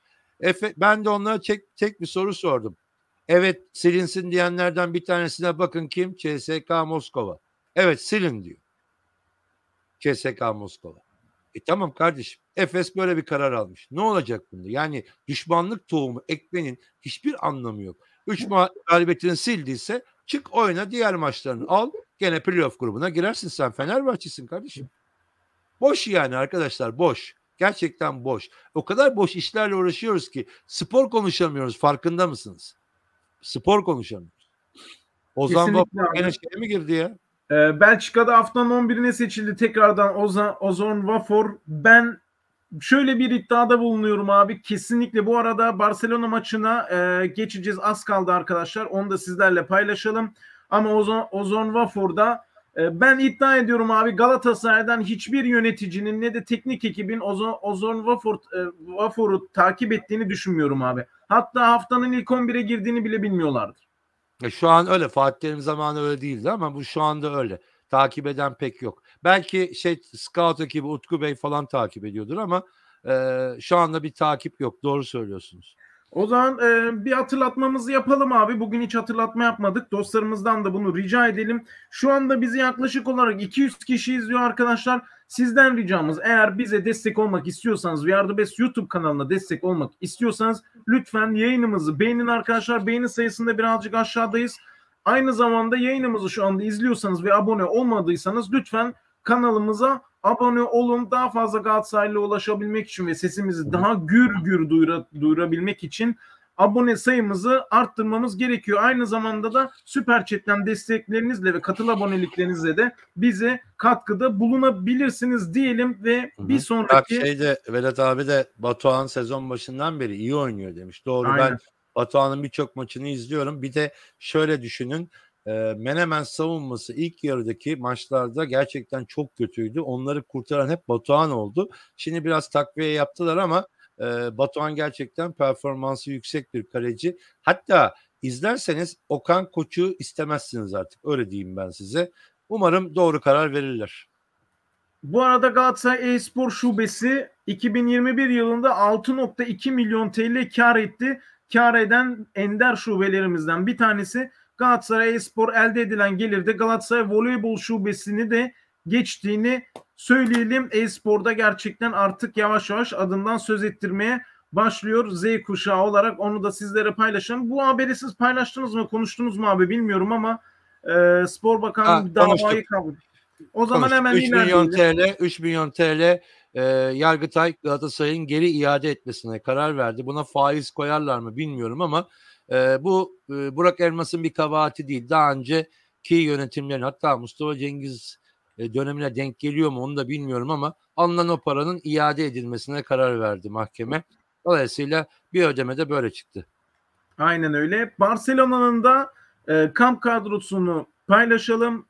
Ben de onlara tek bir soru sordum. Evet silinsin diyenlerden bir tanesine bakın kim? CSKA Moskova. Evet silin diyor. CSKA Moskova. Tamam kardeşim. Efes böyle bir karar almış. Ne olacak bunda? Yani düşmanlık tohumu ekmenin hiçbir anlamı yok. 3 galibiyetini sildiyse çık oyna, diğer maçlarını al. Gene playoff grubuna girersin, sen Fenerbahçe'sin kardeşim. Boş yani arkadaşlar, boş. Gerçekten boş. O kadar boş işlerle uğraşıyoruz ki spor konuşamıyoruz, farkında mısınız? Spor konuşamıyoruz. Ozan Vafor gene şeye mi girdi ya? Belçika'da haftanın 11'ine seçildi tekrardan Ozan Vafor. Ben şöyle bir iddiada bulunuyorum abi. Kesinlikle bu arada Barcelona maçına geçeceğiz. Az kaldı arkadaşlar. Onu da sizlerle paylaşalım. Ama Ozan Vafor'da ben iddia ediyorum abi, Galatasaray'dan hiçbir yöneticinin ne de teknik ekibin Ozan Vafor'u takip ettiğini düşünmüyorum abi. Hatta haftanın ilk 11'e girdiğini bile bilmiyorlardır. Şu an öyle. Fatih Terim zamanı öyle değildi ama bu şu anda öyle. Takip eden pek yok. Belki scout ekibi Utku Bey falan takip ediyordur ama şu anda bir takip yok. Doğru söylüyorsunuz. O zaman bir hatırlatmamızı yapalım abi. Bugün hiç hatırlatma yapmadık. Dostlarımızdan da bunu rica edelim. Şu anda bizi yaklaşık olarak 200 kişi izliyor arkadaşlar. Sizden ricamız, eğer bize destek olmak istiyorsanız, Yardımbeş YouTube kanalına destek olmak istiyorsanız lütfen yayınımızı beğenin arkadaşlar. Beğeni sayısında birazcık aşağıdayız. Aynı zamanda yayınımızı şu anda izliyorsanız ve abone olmadıysanız lütfen kanalımıza abone olun. Daha fazla Galatasaraylı'ya ulaşabilmek için ve sesimizi daha gür gür duyurabilmek için abone sayımızı arttırmamız gerekiyor. Aynı zamanda da Süper Chat'ten desteklerinizle ve katıl aboneliklerinizle de bize katkıda bulunabilirsiniz diyelim ve bir sonraki... Vedat abi de Batuhan sezon başından beri iyi oynuyor demiş. Doğru. Aynen. Ben Batuhan'ın birçok maçını izliyorum. Bir de şöyle düşünün. Menemen savunması ilk yarıdaki maçlarda gerçekten çok kötüydü. Onları kurtaran hep Batuhan oldu. Şimdi biraz takviye yaptılar ama Batuhan gerçekten performansı yüksek bir kaleci. Hatta izlerseniz Okan Koç'u istemezsiniz artık. Öyle diyeyim ben size. Umarım doğru karar verirler. Bu arada Galatasaray E-Spor Şubesi 2021 yılında 6.2 milyon TL kar etti. Kar eden ender şubelerimizden bir tanesi. Galatasaray E-Spor elde edilen gelirde Galatasaray Voleybol Şubesi'ni de geçtiğini söyleyelim. E-Spor'da gerçekten artık yavaş yavaş adından söz ettirmeye başlıyor Z kuşağı olarak. Onu da sizlere paylaşalım. Bu haberi siz paylaştınız mı, konuştunuz mu abi bilmiyorum ama Spor Bakanlığı davayı kabul. O zaman hemen 3 milyon TL Yargıtay Galatasaray'ın geri iade etmesine karar verdi. Buna faiz koyarlar mı bilmiyorum ama bu Burak Elmas'ın bir kabahati değil. Daha önceki yönetimlerin, hatta Mustafa Cengiz dönemine denk geliyor mu onu da bilmiyorum ama alınan o paranın iade edilmesine karar verdi mahkeme. Dolayısıyla bir ödeme de böyle çıktı. Aynen öyle. Barcelona'nın da kamp kadrosunu paylaşalım.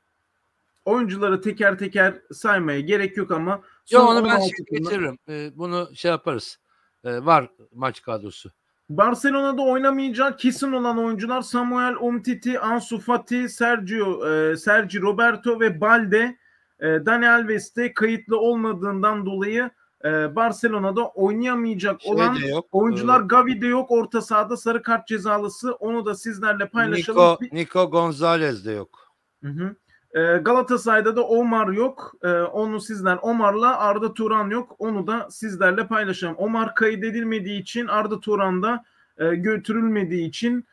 Oyuncuları teker teker saymaya gerek yok ama Yo, son onu ben 16 şimdi turda getiririm. Bunu şey yaparız. Var maç kadrosu. Barcelona'da oynamayacak kesin olan oyuncular Samuel Umtiti, Ansu Fati, Sergi Roberto ve Balde. Dani Alves de kayıtlı olmadığından dolayı Barcelona'da oynayamayacak Şey olan de yok. oyuncular. Gavi de yok, orta sahada sarı kart cezalısı, onu da sizlerle paylaşalım. Nico Gonzalez de yok. Hı hı. Galatasaray'da da Omar yok. Onu sizler, Omar'la Arda Turan yok. Onu da sizlerle paylaşalım. Omar kaydedilmediği için, Arda Turan da götürülmediği için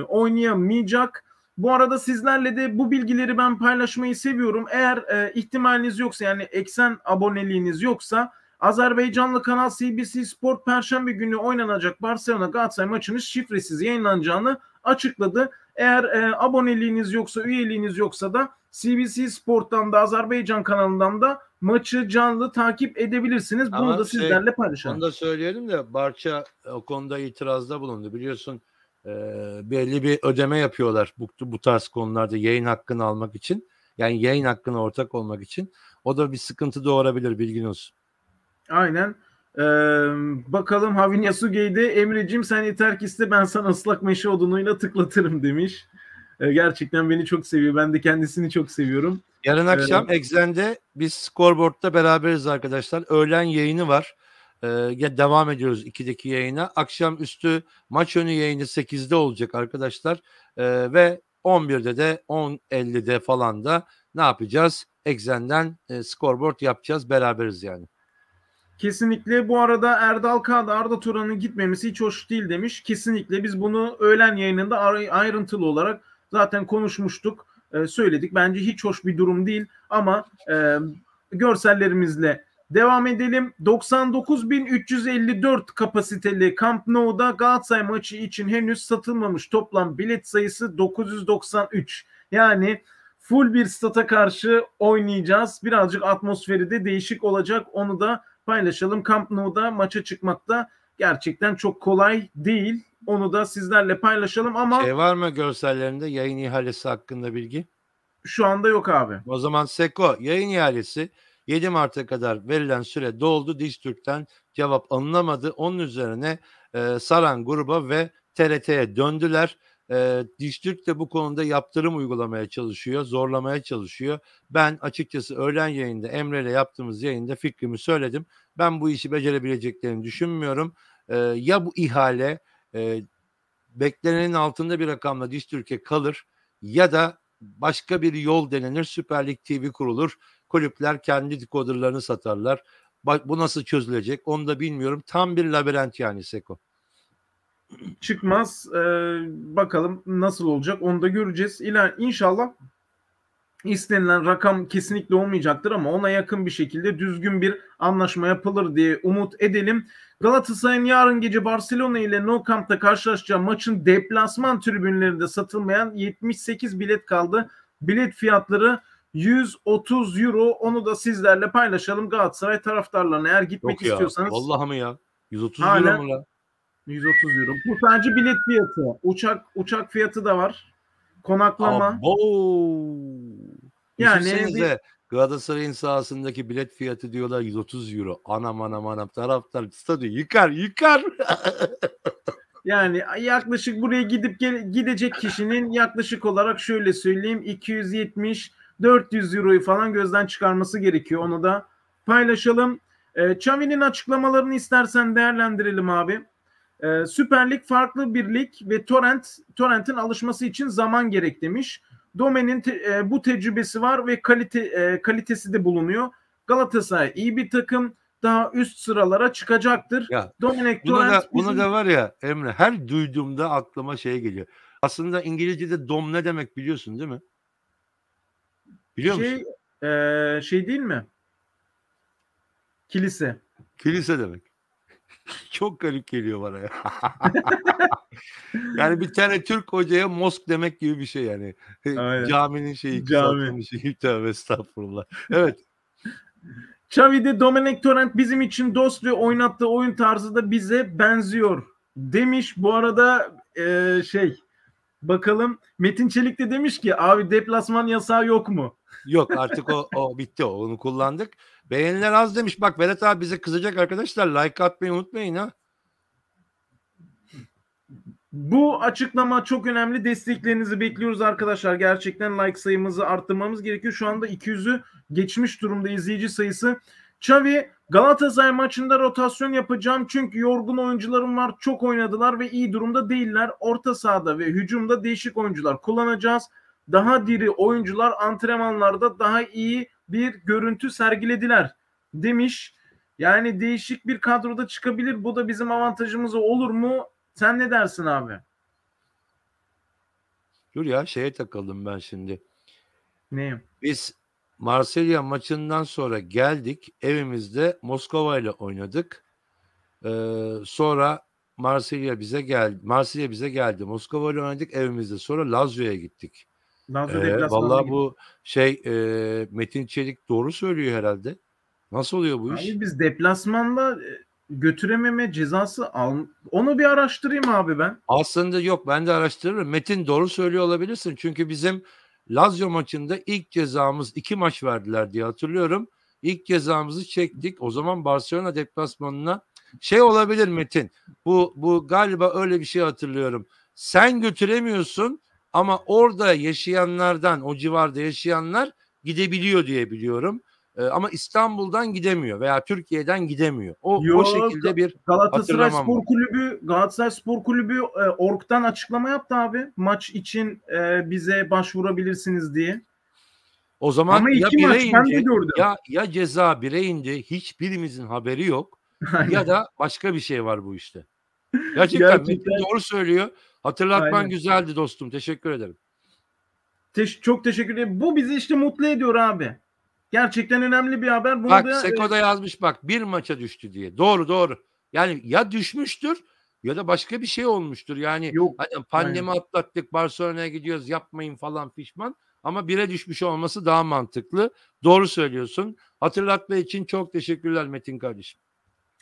oynayamayacak. Bu arada sizlerle de bu bilgileri ben paylaşmayı seviyorum. Eğer ihtimaliniz yoksa, yani eksen aboneliğiniz yoksa, Azerbaycanlı kanal CBC Sport Perşembe günü oynanacak Barcelona Galatasaray maçının şifresiz yayınlanacağını açıkladı. Eğer aboneliğiniz yoksa, üyeliğiniz yoksa da CBC Sport'tan da Azerbaycan kanalından da maçı canlı takip edebilirsiniz. Bunu Ama da sizlerle paylaşalım. Onu da söyleyelim de Barça o konuda itirazda bulundu. Biliyorsun belli bir ödeme yapıyorlar bu tarz konularda yayın hakkını almak için. Yani yayın hakkına ortak olmak için. O da bir sıkıntı doğurabilir, bilgin olsun. Aynen. Bakalım Havin Yasugey'de Emre'cim sen yeter ki iste, ben sana ıslak meşe odunuyla tıklatırım demiş. Gerçekten beni çok seviyor. Ben de kendisini çok seviyorum. Yarın akşam Exxen'de biz Scoreboard'da beraberiz arkadaşlar. Öğlen yayını var. Devam ediyoruz 2'deki yayına. Akşamüstü maç önü yayını 8'de olacak arkadaşlar. Ve 11'de de 10.50'de falan da ne yapacağız? Exxen'den Scoreboard yapacağız. Beraberiz yani. Kesinlikle. Bu arada Erdal Kağda Arda Turan'ın gitmemesi hiç hoş değil demiş. Kesinlikle biz bunu öğlen yayınında ayrıntılı olarak zaten konuşmuştuk. Söyledik. Bence hiç hoş bir durum değil ama görsellerimizle devam edelim. 99.354 kapasiteli Camp Nou'da Galatasaray maçı için henüz satılmamış toplam bilet sayısı 993. Yani full bir stata karşı oynayacağız. Birazcık atmosferi de değişik olacak. Onu da paylaşalım. Camp Nou'da maça çıkmak da gerçekten çok kolay değil. Onu da sizlerle paylaşalım ama var mı görsellerinde yayın ihalesi hakkında bilgi? Şu anda yok abi. O zaman Seko, yayın ihalesi 7 Mart'a kadar verilen süre doldu. Dijitürk'ten cevap alınamadı. Onun üzerine Saran gruba ve TRT'ye döndüler. Dijitürk de bu konuda yaptırım uygulamaya çalışıyor, zorlamaya çalışıyor. Ben açıkçası öğlen yayında Emre'yle yaptığımız yayında fikrimi söyledim. Ben bu işi becerebileceklerini düşünmüyorum. Ya bu ihale beklenenin altında bir rakamla Dijitürk'e kalır ya da başka bir yol denenir. Süper Lig TV kurulur. Kulüpler kendi dekoderlarını satarlar. Bu nasıl çözülecek onu da bilmiyorum. Tam bir labirent yani Seko. Çıkmaz. Bakalım nasıl olacak onu da göreceğiz. İnşallah istenilen rakam kesinlikle olmayacaktır ama ona yakın bir şekilde düzgün bir anlaşma yapılır diye umut edelim. Galatasaray'ın yarın gece Barcelona ile Nou Camp'ta karşılaşacağı maçın deplasman tribünlerinde satılmayan 78 bilet kaldı. Bilet fiyatları 130 euro. Onu da sizlerle paylaşalım. Galatasaray taraftarlarına eğer gitmek istiyorsanız. Vallahi mi ya? 130 hala, euro mu lan? 130 euro. Bu sadece bilet fiyatı. Uçak fiyatı da var. Konaklama. Abo. Yani düşünsenize Galatasaray'ın sahasındaki bilet fiyatı diyorlar 130 euro. Anam taraftar stadyumu yıkar. Yani yaklaşık buraya gidecek kişinin yaklaşık olarak şöyle söyleyeyim 270-400 euroyu falan gözden çıkarması gerekiyor. Onu da paylaşalım. Xavi'nin açıklamalarını istersen değerlendirelim abi. Süper Lig farklı bir lig ve Torrent'in alışması için zaman gerek demiş. Domen'in bu tecrübesi var ve kalitesi de bulunuyor. Galatasaray iyi bir takım, daha üst sıralara çıkacaktır. Ya, Dominic Torrent bunu da var ya Emre, her duyduğumda aklıma şey geliyor. Aslında İngilizce'de dom ne demek biliyorsun değil mi? Biliyor musun? Şey değil mi? Kilise. Kilise demek. Çok garip geliyor bana ya. Yani bir tane Türk hocaya mosk demek gibi bir şey yani. Aynen. Caminin şeyi, Cami. kısaltılmış şeyi. Tövbe estağfurullah. Evet. Xavi'de Dominic Torrent bizim için dost ve oynattığı oyun tarzı da bize benziyor demiş. Bu arada bakalım Metin Çelik de demiş ki abi deplasman yasağı yok mu? Yok artık o bitti, onu kullandık. Beğeniler az demiş. Bak Berat abi bize kızacak arkadaşlar. Like atmayı unutmayın ha. Bu açıklama çok önemli. Desteklerinizi bekliyoruz arkadaşlar. Gerçekten like sayımızı arttırmamız gerekiyor. Şu anda 200'ü geçmiş durumda izleyici sayısı. Xavi, Galatasaray maçında rotasyon yapacağım çünkü yorgun oyuncularım var. Çok oynadılar ve iyi durumda değiller. Orta sahada ve hücumda değişik oyuncular kullanacağız. Daha diri oyuncular antrenmanlarda daha iyi bir görüntü sergilediler demiş. Yani değişik bir kadroda çıkabilir. Bu da bizim avantajımız olur mu? Sen ne dersin abi? Dur ya, şeye takıldım ben şimdi. Ne? Biz Marsilya maçından sonra geldik. Evimizde Moskova ile oynadık. Sonra Marsilya bize geldi. Moskova ile oynadık evimizde. Sonra Lazio'ya gittik. Lazio deplasmanına Vallahi gittik. bu Metin Çelik doğru söylüyor herhalde. Nasıl oluyor bu iş? Abi biz deplasmanda götürememe cezası onu bir araştırayım abi ben. Aslında yok, ben de araştırırım. Metin doğru söylüyor olabilirsin. Çünkü bizim Lazio maçında ilk cezamız 2 maç verdiler diye hatırlıyorum. İlk cezamızı çektik. O zaman Barcelona deplasmanına olabilir Metin. Bu galiba öyle bir şey hatırlıyorum. Sen götüremiyorsun ama orada yaşayanlardan, o civarda yaşayanlar gidebiliyor diye biliyorum. Ama İstanbul'dan gidemiyor veya Türkiye'den gidemiyor. O şekilde bir Galatasaray hatırlamam var. Spor Kulübü Org'dan açıklama yaptı abi. Maç için bize başvurabilirsiniz diye. O zaman Ama ya iki maç ben de gördüm. ya ceza 1'e indi, hiçbirimizin haberi yok. Ya da başka bir şey var bu işte. Gerçekten Metin doğru söylüyor. Hatırlatman Aynen. güzeldi dostum. Teşekkür ederim. Çok teşekkür ederim. Bu bizi işte mutlu ediyor abi. Gerçekten önemli bir haber. Bunu Bak da Seko da yazmış, bak bir maça düştü diye. Doğru. Yani ya düşmüştür ya da başka bir şey olmuştur. Yani yok. hani pandemi atlattık, Barcelona'ya gidiyoruz, yapmayın falan pişman. Ama 1'e düşmüş olması daha mantıklı. Doğru söylüyorsun. Hatırlatma için çok teşekkürler Metin kardeşim.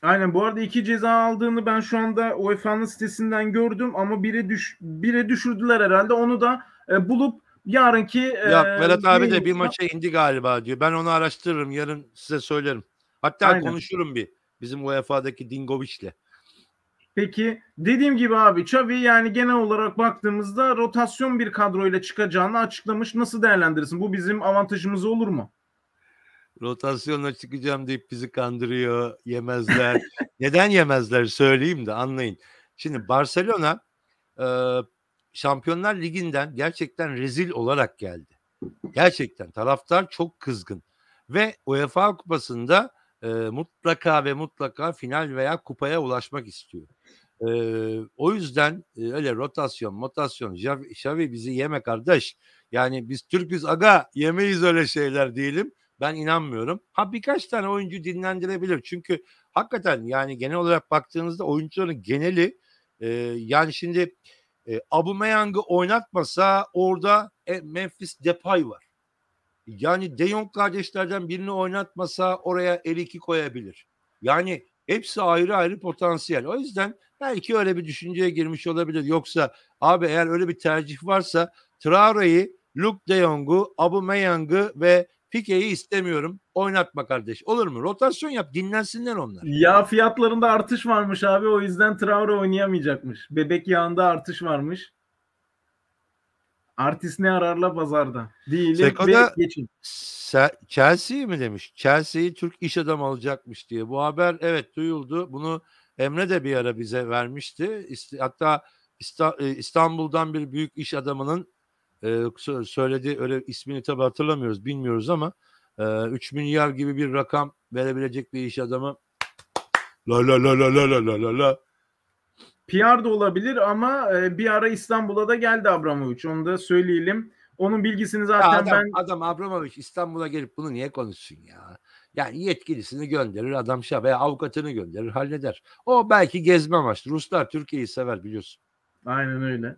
Aynen, bu arada 2 ceza aldığını ben şu anda UEFA'nın sitesinden gördüm ama 1'e düşürdüler herhalde. Onu da bulup yarınki Ya Berat abi de bir maça indi galiba diyor. Ben onu araştırırım. Yarın size söylerim. Hatta Aynen. konuşurum bizim UEFA'daki Dingoviç'le. Peki dediğim gibi abi Xavi yani genel olarak baktığımızda rotasyon bir kadroyla çıkacağını açıklamış. Nasıl değerlendirirsin? Bu bizim avantajımız olur mu? Rotasyonla çıkacağım deyip bizi kandırıyor. Yemezler. Neden yemezler söyleyeyim de anlayın. Şimdi Barcelona Şampiyonlar Ligi'nden gerçekten rezil olarak geldi. Gerçekten taraftar çok kızgın. Ve UEFA Kupası'nda mutlaka final veya kupaya ulaşmak istiyor. O yüzden öyle rotasyon, Xavi bizi yeme kardeş. Yani biz Türk'üz aga, yemeyiz öyle şeyler diyelim. Ben inanmıyorum. Birkaç tane oyuncu dinlendirebilir. Çünkü hakikaten yani genel olarak baktığınızda oyuncuların geneli yani şimdi Aubameyang'ı oynatmasa orada Memphis Depay var. Yani De Jong kardeşlerden birini oynatmasa oraya Erik'i koyabilir. Yani hepsi ayrı ayrı potansiyel. O yüzden belki öyle bir düşünceye girmiş olabilir. Yoksa abi eğer öyle bir tercih varsa Traore'yi, Luke De Jong'u, Aubameyang'ı ve Pique'yi istemiyorum. Oynatma kardeş. Olur mu? Rotasyon yap. Dinlensinler onlar. Yağ fiyatlarında artış varmış abi. O yüzden Traore oynayamayacakmış. Bebek yağında artış varmış. Artist ne ararla pazarda. Değilim Seko'da ve geçin. Chelsea mi demiş? Chelsea'yi Türk iş adamı alacakmış diye. Bu haber evet duyuldu. Bunu Emre de bir ara bize vermişti. Hatta İstanbul'dan bir büyük iş adamının söylediği, öyle ismini tabii hatırlamıyoruz, bilmiyoruz ama 3 milyar gibi bir rakam verebilecek bir iş adamı. La. PR da olabilir ama bir ara İstanbul'a da geldi Abramovich. Onu da söyleyelim. Onun bilgisini zaten adam Abramovich İstanbul'a gelip bunu niye konuşsun ya? Yani yetkilisini gönderir, adam veya avukatını gönderir, halleder. O belki gezme amaçlı. Ruslar Türkiye'yi sever biliyorsun. Aynen öyle.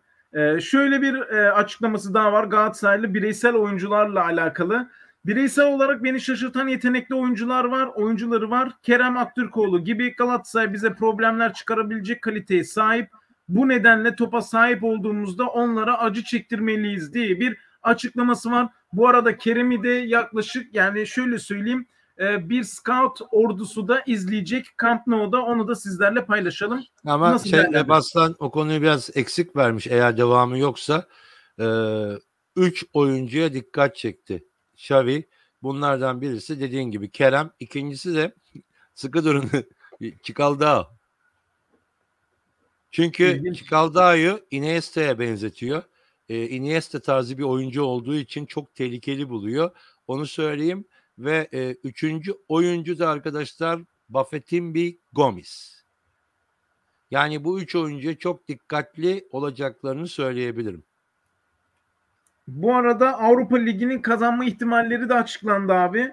Şöyle bir açıklaması daha var. Galatasaraylı bireysel oyuncularla alakalı. Bireysel olarak beni şaşırtan yetenekli oyuncuları var. Kerem Aktürkoğlu gibi Galatasaray bize problemler çıkarabilecek kaliteye sahip. Bu nedenle topa sahip olduğumuzda onlara acı çektirmeliyiz diye bir açıklaması var. Bu arada Kerem'i de yaklaşık, yani şöyle söyleyeyim, bir scout ordusu da izleyecek Camp Nou'da, onu da sizlerle paylaşalım. Ama Nasıl Baslan o konuyu biraz eksik vermiş, eğer devamı yoksa. 3 oyuncuya dikkat çekti Xavi. Bunlardan birisi dediğin gibi Kerem, ikincisi de sıkı durun Çikaldao. Çünkü Çikaldao'yu Iniesta'ya benzetiyor. Iniesta tarzı bir oyuncu olduğu için çok tehlikeli buluyor. Onu söyleyeyim. Ve üçüncü oyuncu da arkadaşlar Bafetimbi Gomis. Yani bu üç oyuncuya çok dikkatli olacaklarını söyleyebilirim. Bu arada Avrupa Ligi'nin kazanma ihtimalleri de açıklandı abi.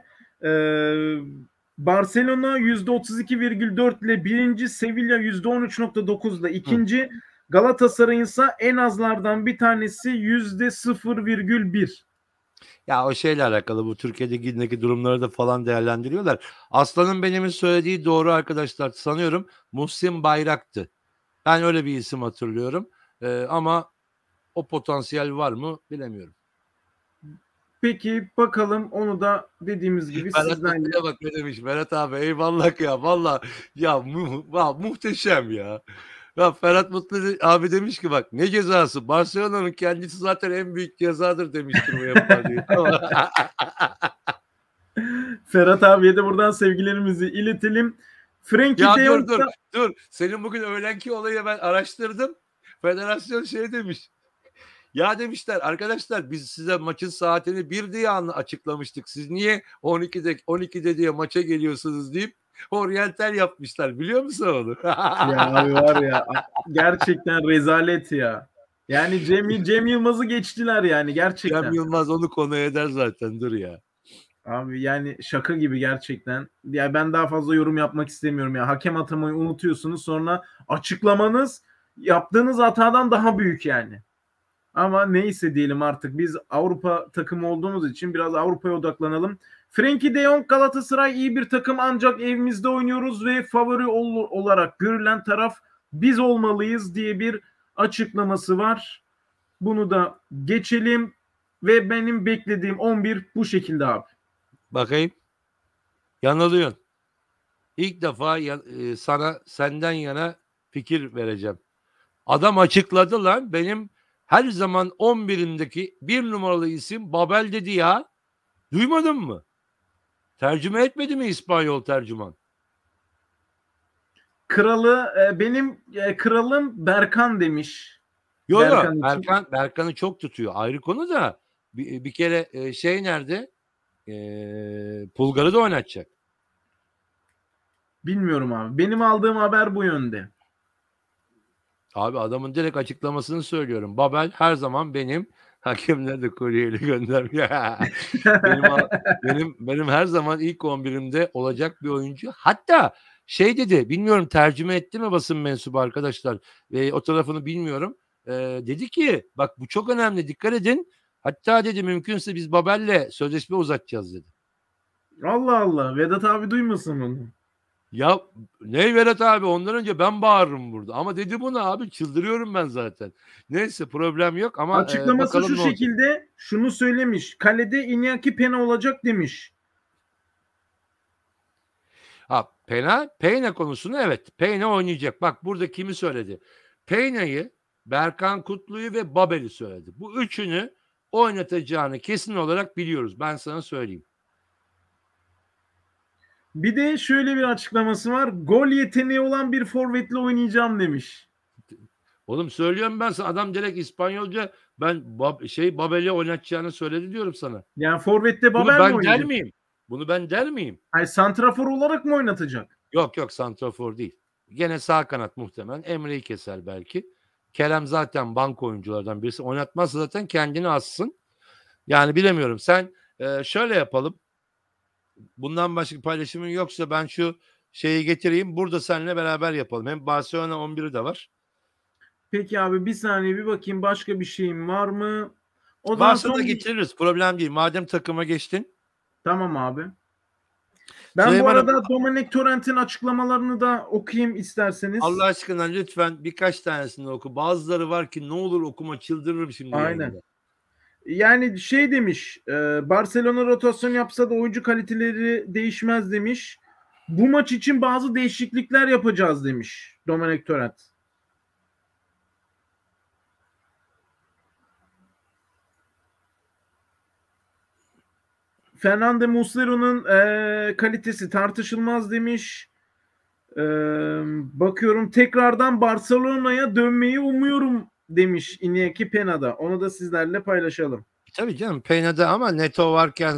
Barcelona %32,4 ile birinci, Sevilla %13,9 ile ikinci, Galatasaray'ın ise en azlardan bir tanesi %0,1. Ya o şeyle alakalı, bu Türkiye Ligi'ndeki durumları da falan değerlendiriyorlar. Aslan'ın benim söylediği doğru arkadaşlar. Sanıyorum Muhsin Bayrak'tı. Ben öyle bir isim hatırlıyorum. Ama o potansiyel var mı bilemiyorum. Peki bakalım, onu da dediğimiz gibi sizden. Bak ne demiş Berat abi, eyvallah ya, valla ya muhteşem ya. Ya Ferhat Mutlu abi demiş ki bak, ne cezası, Barcelona'nın kendisi zaten en büyük cezadır demiştir bu yapar diye. Ferhat abiye de buradan sevgilerimizi iletelim. Frenkie de Jong da... dur. Senin bugün öğlenki olayı ben araştırdım. Federasyon şey demiş. Ya demişler, arkadaşlar biz size maçın saatini 1 diye açıklamıştık. Siz niye 12'de diye maça geliyorsunuz deyip oryantal yapmışlar. Biliyor musun onu? Ya abi var ya, gerçekten rezalet ya. Yani Cem Yılmaz'ı geçtiler yani, gerçekten. Cem Yılmaz onu konu eder zaten, dur ya. Abi yani şaka gibi gerçekten. Ya ben daha fazla yorum yapmak istemiyorum ya. Hakem atamayı unutuyorsunuz, sonra açıklamanız yaptığınız hatadan daha büyük yani. Ama neyse diyelim artık, biz Avrupa takımı olduğumuz için biraz Avrupa'ya odaklanalım. Frenkie de Jong, Galatasaray iyi bir takım ancak evimizde oynuyoruz ve favori olarak görülen taraf biz olmalıyız diye bir açıklaması var. Bunu da geçelim ve benim beklediğim 11 bu şekilde abi. Bakayım. Yanılıyorsun. İlk defa senden yana fikir vereceğim. Adam açıkladı lan. Benim her zaman 11'imdeki 1 numaralı isim Babel dedi ya. Duymadın mı? Tercüme etmedi mi İspanyol tercüman? Benim kralım Berkan demiş. Yok, Berkan'ı çok tutuyor. Ayrı konu da bir kere nerede? Pulgar'ı da oynatacak. Bilmiyorum abi. Benim aldığım haber bu yönde. Abi adamın direkt açıklamasını söylüyorum. Babel her zaman benim, hakemler de Kore'yle göndermiyor. benim her zaman ilk 11'imde olacak bir oyuncu. Hatta dedi, bilmiyorum tercüme etti mi basın mensubu arkadaşlar. O tarafını bilmiyorum. Dedi ki bak bu çok önemli, dikkat edin. Hatta dedi mümkünse biz Babel'le sözleşme uzatacağız dedi. Allah Allah. Vedat abi duymasın onu. Ya ne Vedat abi, ondan önce ben bağırırım burada. Ama dedi bunu abi, çıldırıyorum ben zaten. Neyse, problem yok ama açıklaması şu şekilde, şunu söylemiş. Kalede Iñaki Peña olacak demiş. Peña konusunu evet. Peña oynayacak. Bak burada kimi söyledi? Peña'yı, Berkan Kutlu'yu ve Babel'i söyledi. Bu üçünü oynatacağını kesin olarak biliyoruz. Ben sana söyleyeyim. Bir de şöyle bir açıklaması var. Gol yeteneği olan bir forvetle oynayacağım demiş. Oğlum söylüyorum ben sana, adam direkt İspanyolca Babel'i oynatacağını söyledi diyorum sana. Yani forvette Babel mi oynayacak? Bunu ben der miyim? Hayır, santrafor olarak mı oynatacak? Yok santrafor değil. Gene sağ kanat muhtemelen. Emre'yi keser belki. Kerem zaten banko oyunculardan birisi. Oynatmazsa zaten kendini assın. Yani bilemiyorum. Sen şöyle yapalım. Bundan başka paylaşımın yoksa ben şu şeyi getireyim. Burada seninle beraber yapalım. Hem Barcelona 11'i de var. Peki abi bir saniye, bir bakayım başka bir şeyim var mı? Varsa da getiririz. Problem değil. Madem takıma geçtin. Tamam abi. Ben bu Süleyman'ım, arada Dominic Torrent'in açıklamalarını da okuyayım isterseniz. Allah aşkına lütfen birkaç tanesini oku. Bazıları var ki ne olur okuma, çıldırırım şimdi Aynen. yayında. Yani şey demiş, Barcelona rotasyon yapsa da oyuncu kaliteleri değişmez demiş. Bu maç için bazı değişiklikler yapacağız demiş Dominic Torrent. Fernando Muslera'nın kalitesi tartışılmaz demiş. Bakıyorum tekrardan Barcelona'ya dönmeyi umuyorum demiş Iñaki Pena'da. Onu da sizlerle paylaşalım. Tabii canım, Peyna'da ama Neto varken,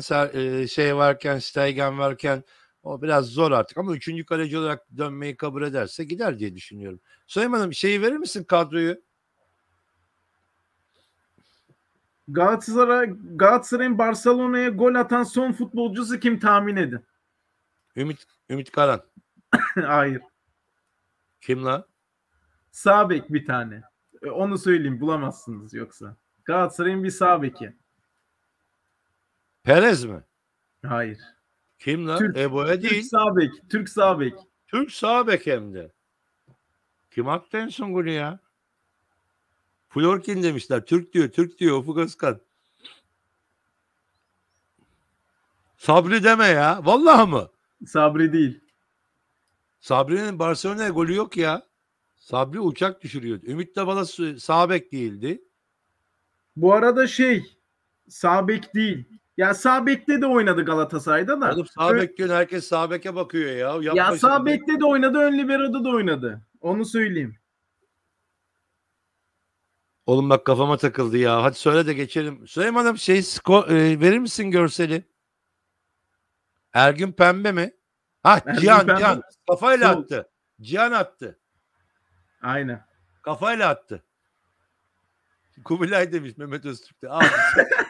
şey varken, Stegen varken o biraz zor artık. Ama 3. kaleci olarak dönmeyi kabul ederse gider diye düşünüyorum. Süleyman'ım, şeyi verir misin, kadroyu? Galatasaray'ın Barcelona'ya gol atan son futbolcusu kim, tahmin edin. Ümit Karan. Hayır. Kim la? Sağ bek bir tane. Onu söyleyeyim, bulamazsınız yoksa. Galatasaray'ın bir sağ beki. Perez mi? Hayır. Kim la? Türk Değil. sağ bek. Türk sağ bek. Türk sağ bek hem de. Kim attı en son golü ya? Florkin demişler. Türk diyor Ufuk Özkan. Sabri deme ya. Vallahi mı? Sabri değil. Sabri'nin Barcelona'ya golü yok ya. Sabri uçak düşürüyor. Ümit de bana sağ bek değildi. Bu arada sağ bek değil. Ya sağ bekte de oynadı Galatasaray'da da. Oğlum sağ bek diyorsun, herkes sağ beke bakıyor ya. Yapma Ya sağ şimdi. bekte de oynadı, ön libero'da da oynadı. Onu söyleyeyim. Oğlum bak, kafama takıldı ya. Hadi söyle de geçelim. Süleyman'ım, verir misin görseli? Ergün Pembe mi? Ergün Cihan. Pembe. Kafayla Sol. attı. Cihan attı. Aynen. Kafayla attı. Kubilay demiş Mehmet Öztürk'te. Abi,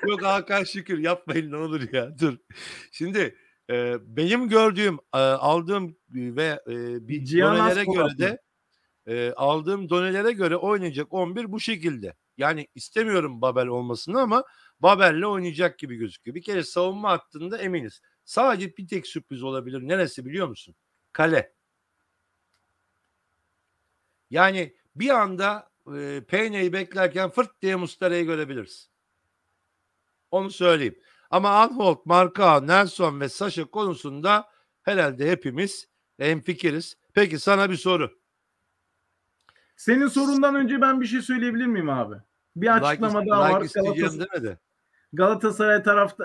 yok Hakan Şükür, yapmayın ne olur ya. Dur. Şimdi benim gördüğüm, aldığım ve bir Cihan donelere göre Aspolatlı. de aldığım donelere göre oynayacak 11 bu şekilde. Yani istemiyorum Babel olmasını ama Babel'le oynayacak gibi gözüküyor. Bir kere savunma hattında eminiz. Sadece bir tek sürpriz olabilir. Neresi biliyor musun? Kale. Yani bir anda Peyna'yı beklerken fırt diye Muslera'yı görebiliriz. Onu söyleyeyim. Ama Anholt, Marka, Nelson ve Saşa konusunda herhalde hepimiz hemfikiriz. Peki sana bir soru. Senin sorundan önce ben bir şey söyleyebilir miyim abi? Bir açıklama daha var. isteyeceğim demedi. Galatasaray tarafta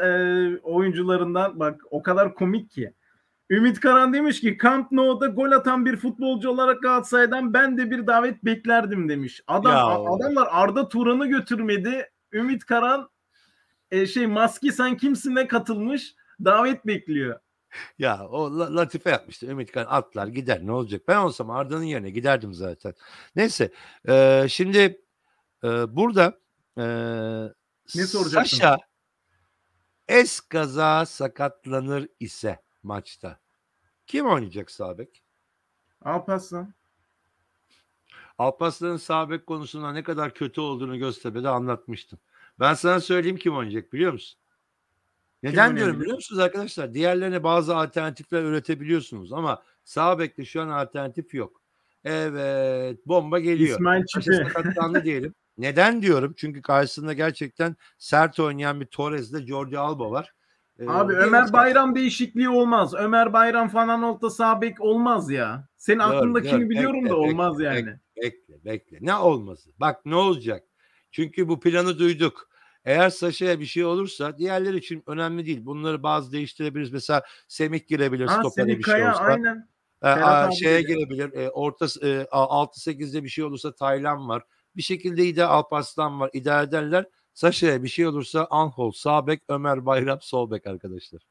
oyuncularından, bak o kadar komik ki. Ümit Karan demiş ki Camp Nou'da gol atan bir futbolcu olarak Galatasaray'dan ben de bir davet beklerdim demiş. Adamlar Arda Turan'ı götürmedi. Ümit Karan Maski sen kimsine katılmış, davet bekliyor. Ya o latife yapmıştı. Ümit Karan atlar gider, ne olacak? Ben olsam Arda'nın yerine giderdim zaten. Neyse. Şimdi burada ne soracaksın? Saşa eskaza sakatlanır ise maçta kim oynayacak sağ bek? Alparslan. Alparslan'ın sağ bek konusunda ne kadar kötü olduğunu Göztepe'de anlatmıştım. Ben sana söyleyeyim kim oynayacak biliyor musun? Neden diyorum biliyor musunuz arkadaşlar? Diğerlerine bazı alternatifler üretebiliyorsunuz ama sağ bekte şu an alternatif yok. Evet, bomba geliyor. İsmail Çipi. Sakatlandı diyelim. Neden diyorum? Çünkü karşısında gerçekten sert oynayan bir Torres'le Jordi Alba var. Abi Ömer Bayram değişikliği olmaz. Ömer Bayram falan olta sağ bek olmaz ya. Senin aklındakini biliyorum da olmaz yani. Bekle. Ne olması? Bak ne olacak? Çünkü bu planı duyduk. Eğer Saşa'ya bir şey olursa diğerleri için önemli değil. Bunları bazı değiştirebiliriz. Mesela Semih girebilir stopere bir şey olsa. Aynen. Girebilir. Orta 6-8'de bir şey olursa Taylan var. Bir şekilde İde Alparslan var. İdare ederler. Saşa'ya bir şey olursa Anhol sağ bek, Ömer Bayram sol bek arkadaşlar.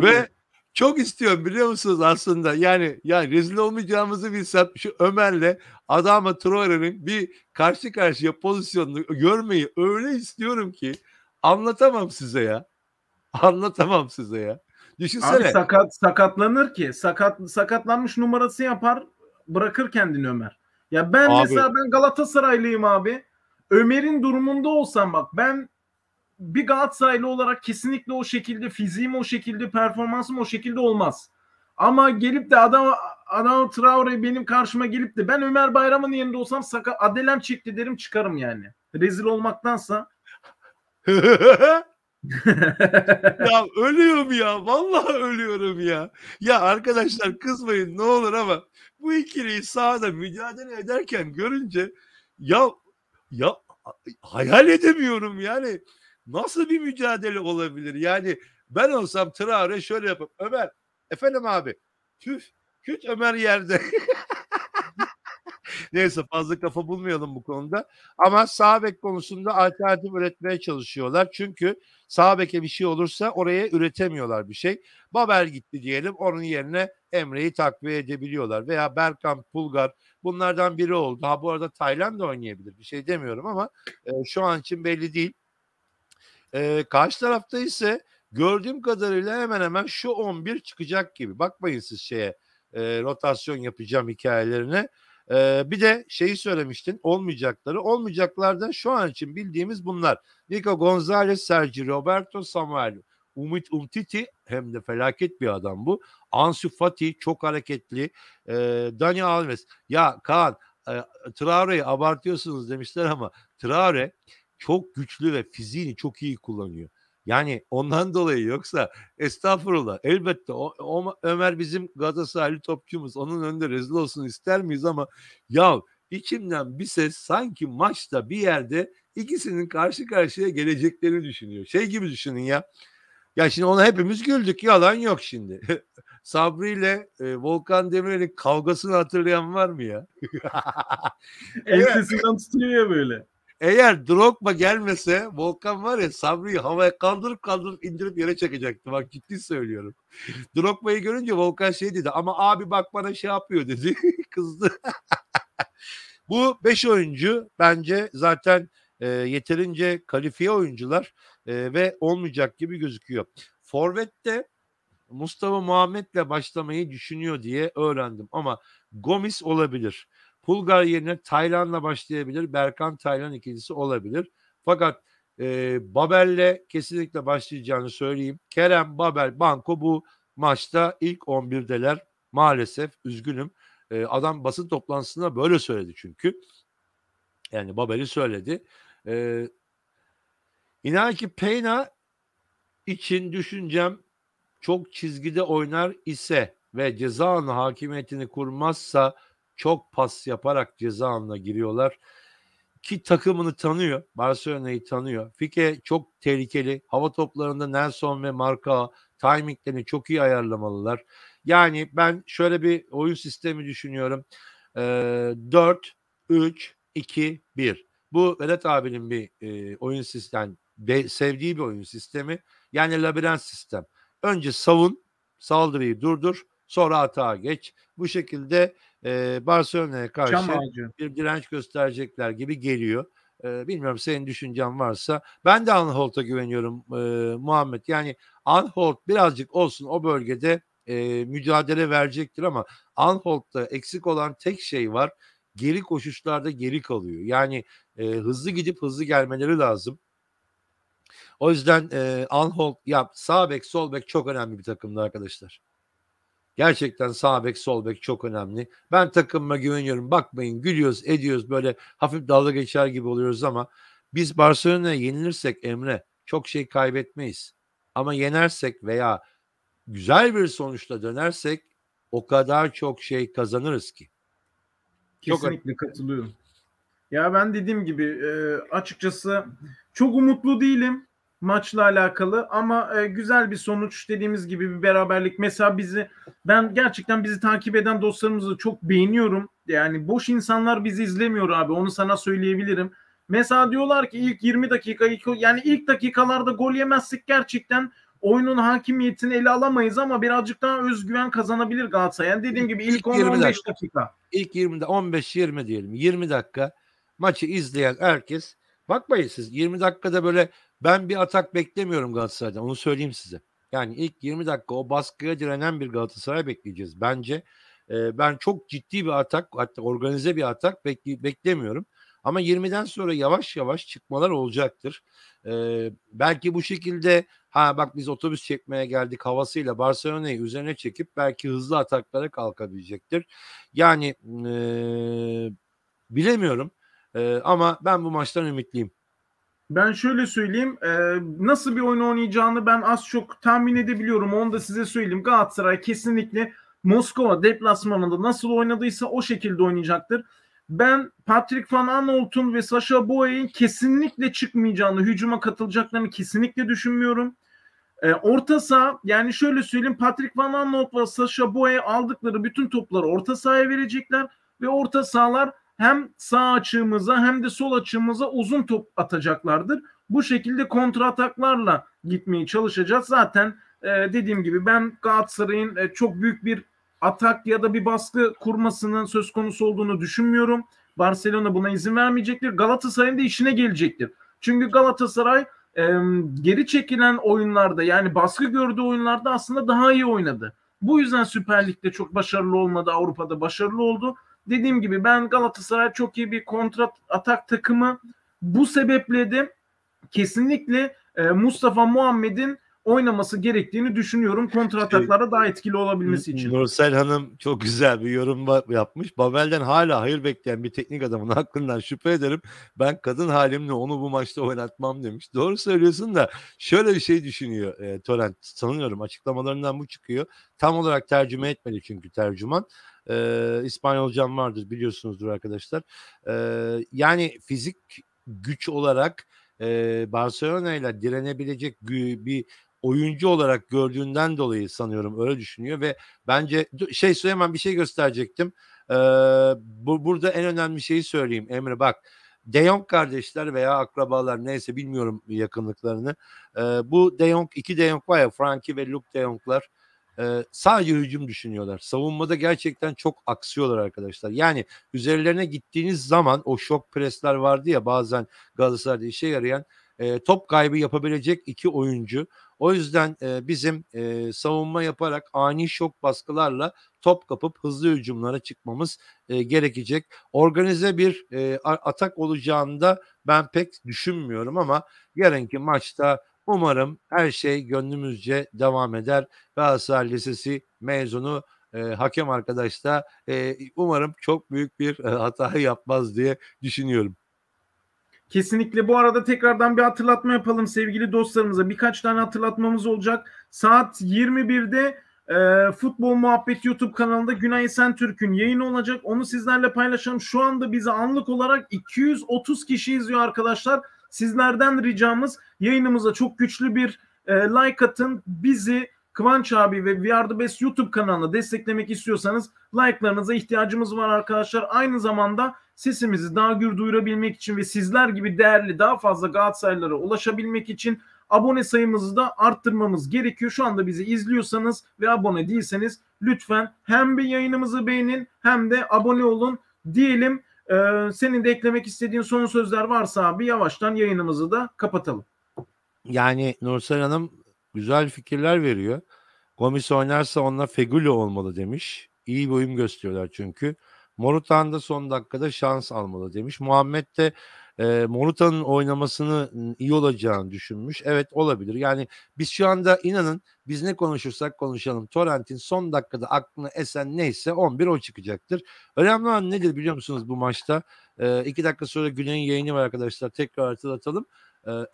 Ve çok istiyorum biliyor musunuz aslında, yani rezil olmayacağımızı bilsem şu Ömer'le Adama Traore'nin bir karşı karşıya pozisyonunu görmeyi öyle istiyorum ki anlatamam size ya. Düşünsene. Abi sakatlanır ki. Sakatlanmış numarası yapar, bırakır kendini Ömer. Ya ben mesela ben Galatasaraylıyım abi. Ömer'in durumunda olsam bak ben bir Galatasaraylı olarak kesinlikle o şekilde, fiziğim o şekilde, performansım o şekilde olmaz. Ama gelip de adam Traore benim karşıma gelip de ben Ömer Bayram'ın yerinde olsam Adelem çekti derim, çıkarım yani. Rezil olmaktansa. Ya ölüyorum ya. Vallahi ölüyorum ya. Ya arkadaşlar kızmayın ne olur ama bu ikiliyi sahada mücadele ederken görünce ya ya hayal edemiyorum yani. Nasıl bir mücadele olabilir? Yani ben olsam Traore şöyle yapıp Ömer efendim abi tüf küt Ömer yerde. Neyse fazla kafa bulmayalım bu konuda. Ama sağ bek konusunda alternatif üretmeye çalışıyorlar. Çünkü sağ beke bir şey olursa oraya üretemiyorlar bir şey. Babel gitti diyelim. Onun yerine Emre'yi takviye edebiliyorlar. Veya Berkan, Pulgar bunlardan biri oldu. Ha bu arada Tayland da oynayabilir. Bir şey demiyorum ama şu an için belli değil. Karşı tarafta ise gördüğüm kadarıyla hemen hemen şu 11 çıkacak gibi. Bakmayın siz şeye rotasyon yapacağım hikayelerine. Bir de şeyi söylemiştin olmayacakları. Olmayacaklardan şu an için bildiğimiz bunlar. Nico Gonzalez, Sergio Roberto, Samuel Umtiti hem de felaket bir adam bu. Ansu Fati çok hareketli. Dani Alves. Ya Kaan Traore'yi abartıyorsunuz demişler ama Traore çok güçlü ve fiziğini çok iyi kullanıyor. Yani ondan dolayı yoksa estağfurullah elbette o Ömer bizim Galatasaraylı topçumuz. Onun önünde rezil olsun ister miyiz ama ya içimden bir ses sanki maçta bir yerde ikisinin karşı karşıya geleceklerini düşünüyor. Şey gibi düşünün ya. Ya şimdi ona hepimiz güldük. Yalan yok şimdi. Sabri ile Volkan Demirel'in kavgasını hatırlayan var mı ya? Ensesinden tutuyor ya böyle. Eğer Drogba gelmese Volkan var ya Sabri'yi havaya kaldırıp indirip yere çekecekti. Bak ciddi söylüyorum. Drogba'yı görünce Volkan şey dedi ama abi bak bana şey yapıyor dedi. Kızdı. Bu 5 oyuncu bence zaten yeterince kalifiye oyuncular ve olmayacak gibi gözüküyor. Forvet'te Mustafa Muhammed'le başlamayı düşünüyor diye öğrendim ama Gomis olabilir. Pulgar yerine Taylan'la başlayabilir. Berkan Taylan ikilisi olabilir. Fakat Babel'le kesinlikle başlayacağını söyleyeyim. Kerem, Babel, Banko bu maçta ilk 11'deler. Maalesef üzgünüm. Adam basın toplantısında böyle söyledi çünkü. Yani Babel'i söyledi. İnan ki Peyna için düşüncem çok çizgide oynar ise ve ceza alanı hakimiyetini kurmazsa çok pas yaparak ceza alanına giriyorlar. Ki takımını tanıyor. Barcelona'yı tanıyor. Fike çok tehlikeli. Hava toplarında Nelson ve Marka timinglerini çok iyi ayarlamalılar. Yani ben şöyle bir oyun sistemi düşünüyorum. 4, 3, 2, 1. Bu Vedat abinin bir oyun sistemi, sevdiği bir oyun sistemi. Yani labirent sistem. Önce savun, saldırıyı durdur, sonra atağa geç. Bu şekilde Barcelona'ya karşı bir direnç gösterecekler gibi geliyor. Bilmiyorum senin düşüncen varsa. Ben de Anholt'a güveniyorum Muhammed. Yani Anholt birazcık olsun o bölgede mücadele verecektir ama Anholt'ta eksik olan tek şey var. Geri koşuşlarda geri kalıyor. Yani hızlı gidip hızlı gelmeleri lazım. O yüzden Anholt ya sağ bek sol bek çok önemli bir takımda arkadaşlar. Gerçekten sağ bek sol bek çok önemli. Ben takımıma güveniyorum. Bakmayın gülüyoruz ediyoruz böyle hafif dalga geçer gibi oluyoruz ama biz Barcelona'ya yenilirsek Emre çok şey kaybetmeyiz. Ama yenersek veya güzel bir sonuçla dönersek o kadar çok şey kazanırız ki. Kesinlikle katılıyorum. Ya ben dediğim gibi açıkçası çok umutlu değilim maçla alakalı ama güzel bir sonuç, dediğimiz gibi bir beraberlik. Mesela ben gerçekten bizi takip eden dostlarımızı çok beğeniyorum. Yani boş insanlar bizi izlemiyor abi, onu sana söyleyebilirim. Mesela diyorlar ki ilk 20 dakika yani ilk dakikalarda gol yemezsek gerçekten oyunun hakimiyetini ele alamayız ama birazcık daha özgüven kazanabilir Galatasaray. Yani dediğim gibi ilk 10-15 dakika. İlk 20'de 15-20 diyelim. 20 dakika maçı izleyen herkes, bakmayın siz 20 dakikada böyle ben bir atak beklemiyorum Galatasaray'dan. Onu söyleyeyim size. Yani ilk 20 dakika o baskıya direnen bir Galatasaray bekleyeceğiz. Bence ben çok ciddi bir atak, hatta organize bir atak beklemiyorum. Ama 20'den sonra yavaş yavaş çıkmalar olacaktır. Belki bu şekilde bak biz otobüs çekmeye geldik havasıyla Barcelona'yı üzerine çekip belki hızlı ataklara kalkabilecektir. Yani bilemiyorum. Ama ben bu maçtan ümitliyim. Ben şöyle söyleyeyim, nasıl bir oyun oynayacağını ben az çok tahmin edebiliyorum. Onu da size söyleyeyim. Galatasaray kesinlikle Moskova deplasmanında nasıl oynadıysa o şekilde oynayacaktır. Ben Patrick Van Aanholt'un ve Sacha Boey'in kesinlikle çıkmayacağını, hücuma katılacaklarını kesinlikle düşünmüyorum. Orta saha, yani şöyle söyleyeyim, Patrick Van Aanholt ve Sacha Boey aldıkları bütün topları orta sahaya verecekler ve orta sahalar hem sağ açığımıza hem de sol açığımıza uzun top atacaklardır. Bu şekilde kontra ataklarla gitmeye çalışacağız. Zaten dediğim gibi ben Galatasaray'ın çok büyük bir atak ya da bir baskı kurmasının söz konusu olduğunu düşünmüyorum. Barcelona buna izin vermeyecektir. Galatasaray'ın da işine gelecektir. Çünkü Galatasaray geri çekilen oyunlarda, yani baskı gördüğü oyunlarda aslında daha iyi oynadı. Bu yüzden Süper Lig'de çok başarılı olmadı, Avrupa'da başarılı oldu. Dediğim gibi ben Galatasaray çok iyi bir kontra atak takımı. Bu sebeple de kesinlikle Mustafa Muhammed'in oynaması gerektiğini düşünüyorum. Kontra ataklarda daha etkili olabilmesi için. Nursel Hanım çok güzel bir yorum yapmış. Babel'den hala hayır bekleyen bir teknik adamın hakkından şüphe ederim. Ben kadın halimle onu bu maçta oynatmam demiş. Doğru söylüyorsun da şöyle bir şey düşünüyor Torrent. Sanıyorum açıklamalarından bu çıkıyor. Tam olarak tercüme etmedi çünkü tercüman. İspanyolcam vardır biliyorsunuzdur arkadaşlar. Yani fizik güç olarak Barcelona ile direnebilecek bir oyuncu olarak gördüğünden dolayı sanıyorum öyle düşünüyor ve bence Süleyman bir şey gösterecektim. Burada en önemli şeyi söyleyeyim Emre, bak. De Jong kardeşler veya akrabalar neyse bilmiyorum yakınlıklarını. Bu De Jong, iki De Jong var ya, Frankie ve Luke De Jong'lar. Sadece hücum düşünüyorlar. Savunmada gerçekten çok aksıyorlar arkadaşlar. Yani üzerlerine gittiğiniz zaman o şok presler vardı ya bazen Galatasaray'da işe yarayan, top kaybı yapabilecek iki oyuncu. O yüzden bizim savunma yaparak ani şok baskılarla top kapıp hızlı hücumlara çıkmamız gerekecek. Organize bir atak olacağını da ben pek düşünmüyorum ama yarınki maçta umarım her şey gönlümüzce devam eder. Galatasaray Lisesi mezunu hakem arkadaş da umarım çok büyük bir hata yapmaz diye düşünüyorum. Kesinlikle. Bu arada tekrardan bir hatırlatma yapalım sevgili dostlarımıza. Birkaç tane hatırlatmamız olacak. Saat 21'de Futbol Muhabbet YouTube kanalında Günay Esentürk'ün yayını olacak. Onu sizlerle paylaşalım. Şu anda bizi anlık olarak 230 kişi izliyor arkadaşlar. Sizlerden ricamız yayınımıza çok güçlü bir like atın. Bizi Kıvanç abi ve We Are The Best YouTube kanalına desteklemek istiyorsanız like'larınıza ihtiyacımız var arkadaşlar. Aynı zamanda sesimizi daha gür duyurabilmek için ve sizler gibi değerli daha fazla Galatasaraylılara ulaşabilmek için abone sayımızı da arttırmamız gerekiyor. Şu anda bizi izliyorsanız ve abone değilseniz lütfen hem bir yayınımızı beğenin hem de abone olun diyelim. Senin de eklemek istediğin son sözler varsa abi yavaştan yayınımızı da kapatalım. Yani Nursel Hanım güzel fikirler veriyor. Gomis oynarsa onunla Fegüli olmalı demiş. İyi bir uyum gösteriyorlar çünkü. Morutan da son dakikada şans almalı demiş. Muhammed de Morutan'ın oynamasını iyi olacağını düşünmüş. Evet, olabilir. Yani biz şu anda inanın biz ne konuşursak konuşalım. Torrent'in son dakikada aklına esen neyse 11 o çıkacaktır. Önemli olan nedir biliyor musunuz bu maçta? 2 dakika sonra Güney'in yayını var arkadaşlar. Tekrar hatırlatalım.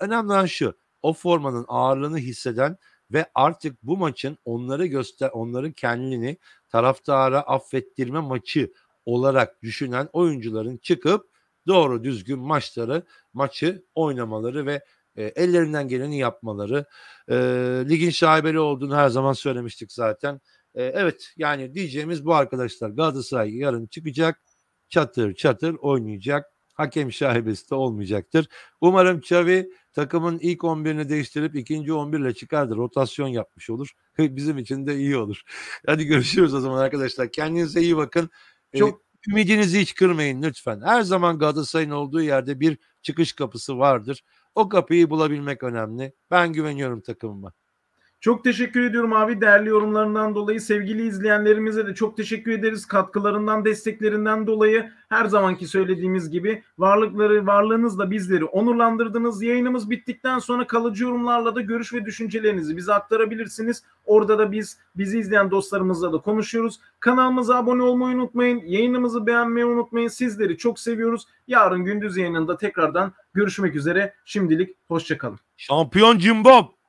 Önemli olan şu. O formanın ağırlığını hisseden ve artık bu maçın onların kendini taraftara affettirme maçı olarak düşünen oyuncuların çıkıp doğru düzgün maçı oynamaları ve ellerinden geleni yapmaları. Ligin şaibeli olduğunu her zaman söylemiştik zaten. Evet, yani diyeceğimiz bu arkadaşlar. Galatasaray yarın çıkacak, çatır çatır oynayacak. Hakem şaibesi de olmayacaktır. Umarım Xavi takımın ilk 11'ini değiştirip ikinci 11 ile çıkardı. Rotasyon yapmış olur. Bizim için de iyi olur. Hadi görüşürüz o zaman arkadaşlar. Kendinize iyi bakın. Çok ümidinizi hiç kırmayın lütfen. Her zaman Galatasaray'ın olduğu yerde bir çıkış kapısı vardır. O kapıyı bulabilmek önemli. Ben güveniyorum takımıma. Çok teşekkür ediyorum abi değerli yorumlarından dolayı. Sevgili izleyenlerimize de çok teşekkür ederiz. Katkılarından, desteklerinden dolayı her zamanki söylediğimiz gibi varlığınızla bizleri onurlandırdınız. Yayınımız bittikten sonra kalıcı yorumlarla da görüş ve düşüncelerinizi bize aktarabilirsiniz. Orada da bizi izleyen dostlarımızla da konuşuyoruz. Kanalımıza abone olmayı unutmayın. Yayınımızı beğenmeyi unutmayın. Sizleri çok seviyoruz. Yarın gündüz yayınında tekrardan görüşmek üzere. Şimdilik hoşça kalın. Şampiyon cimbom.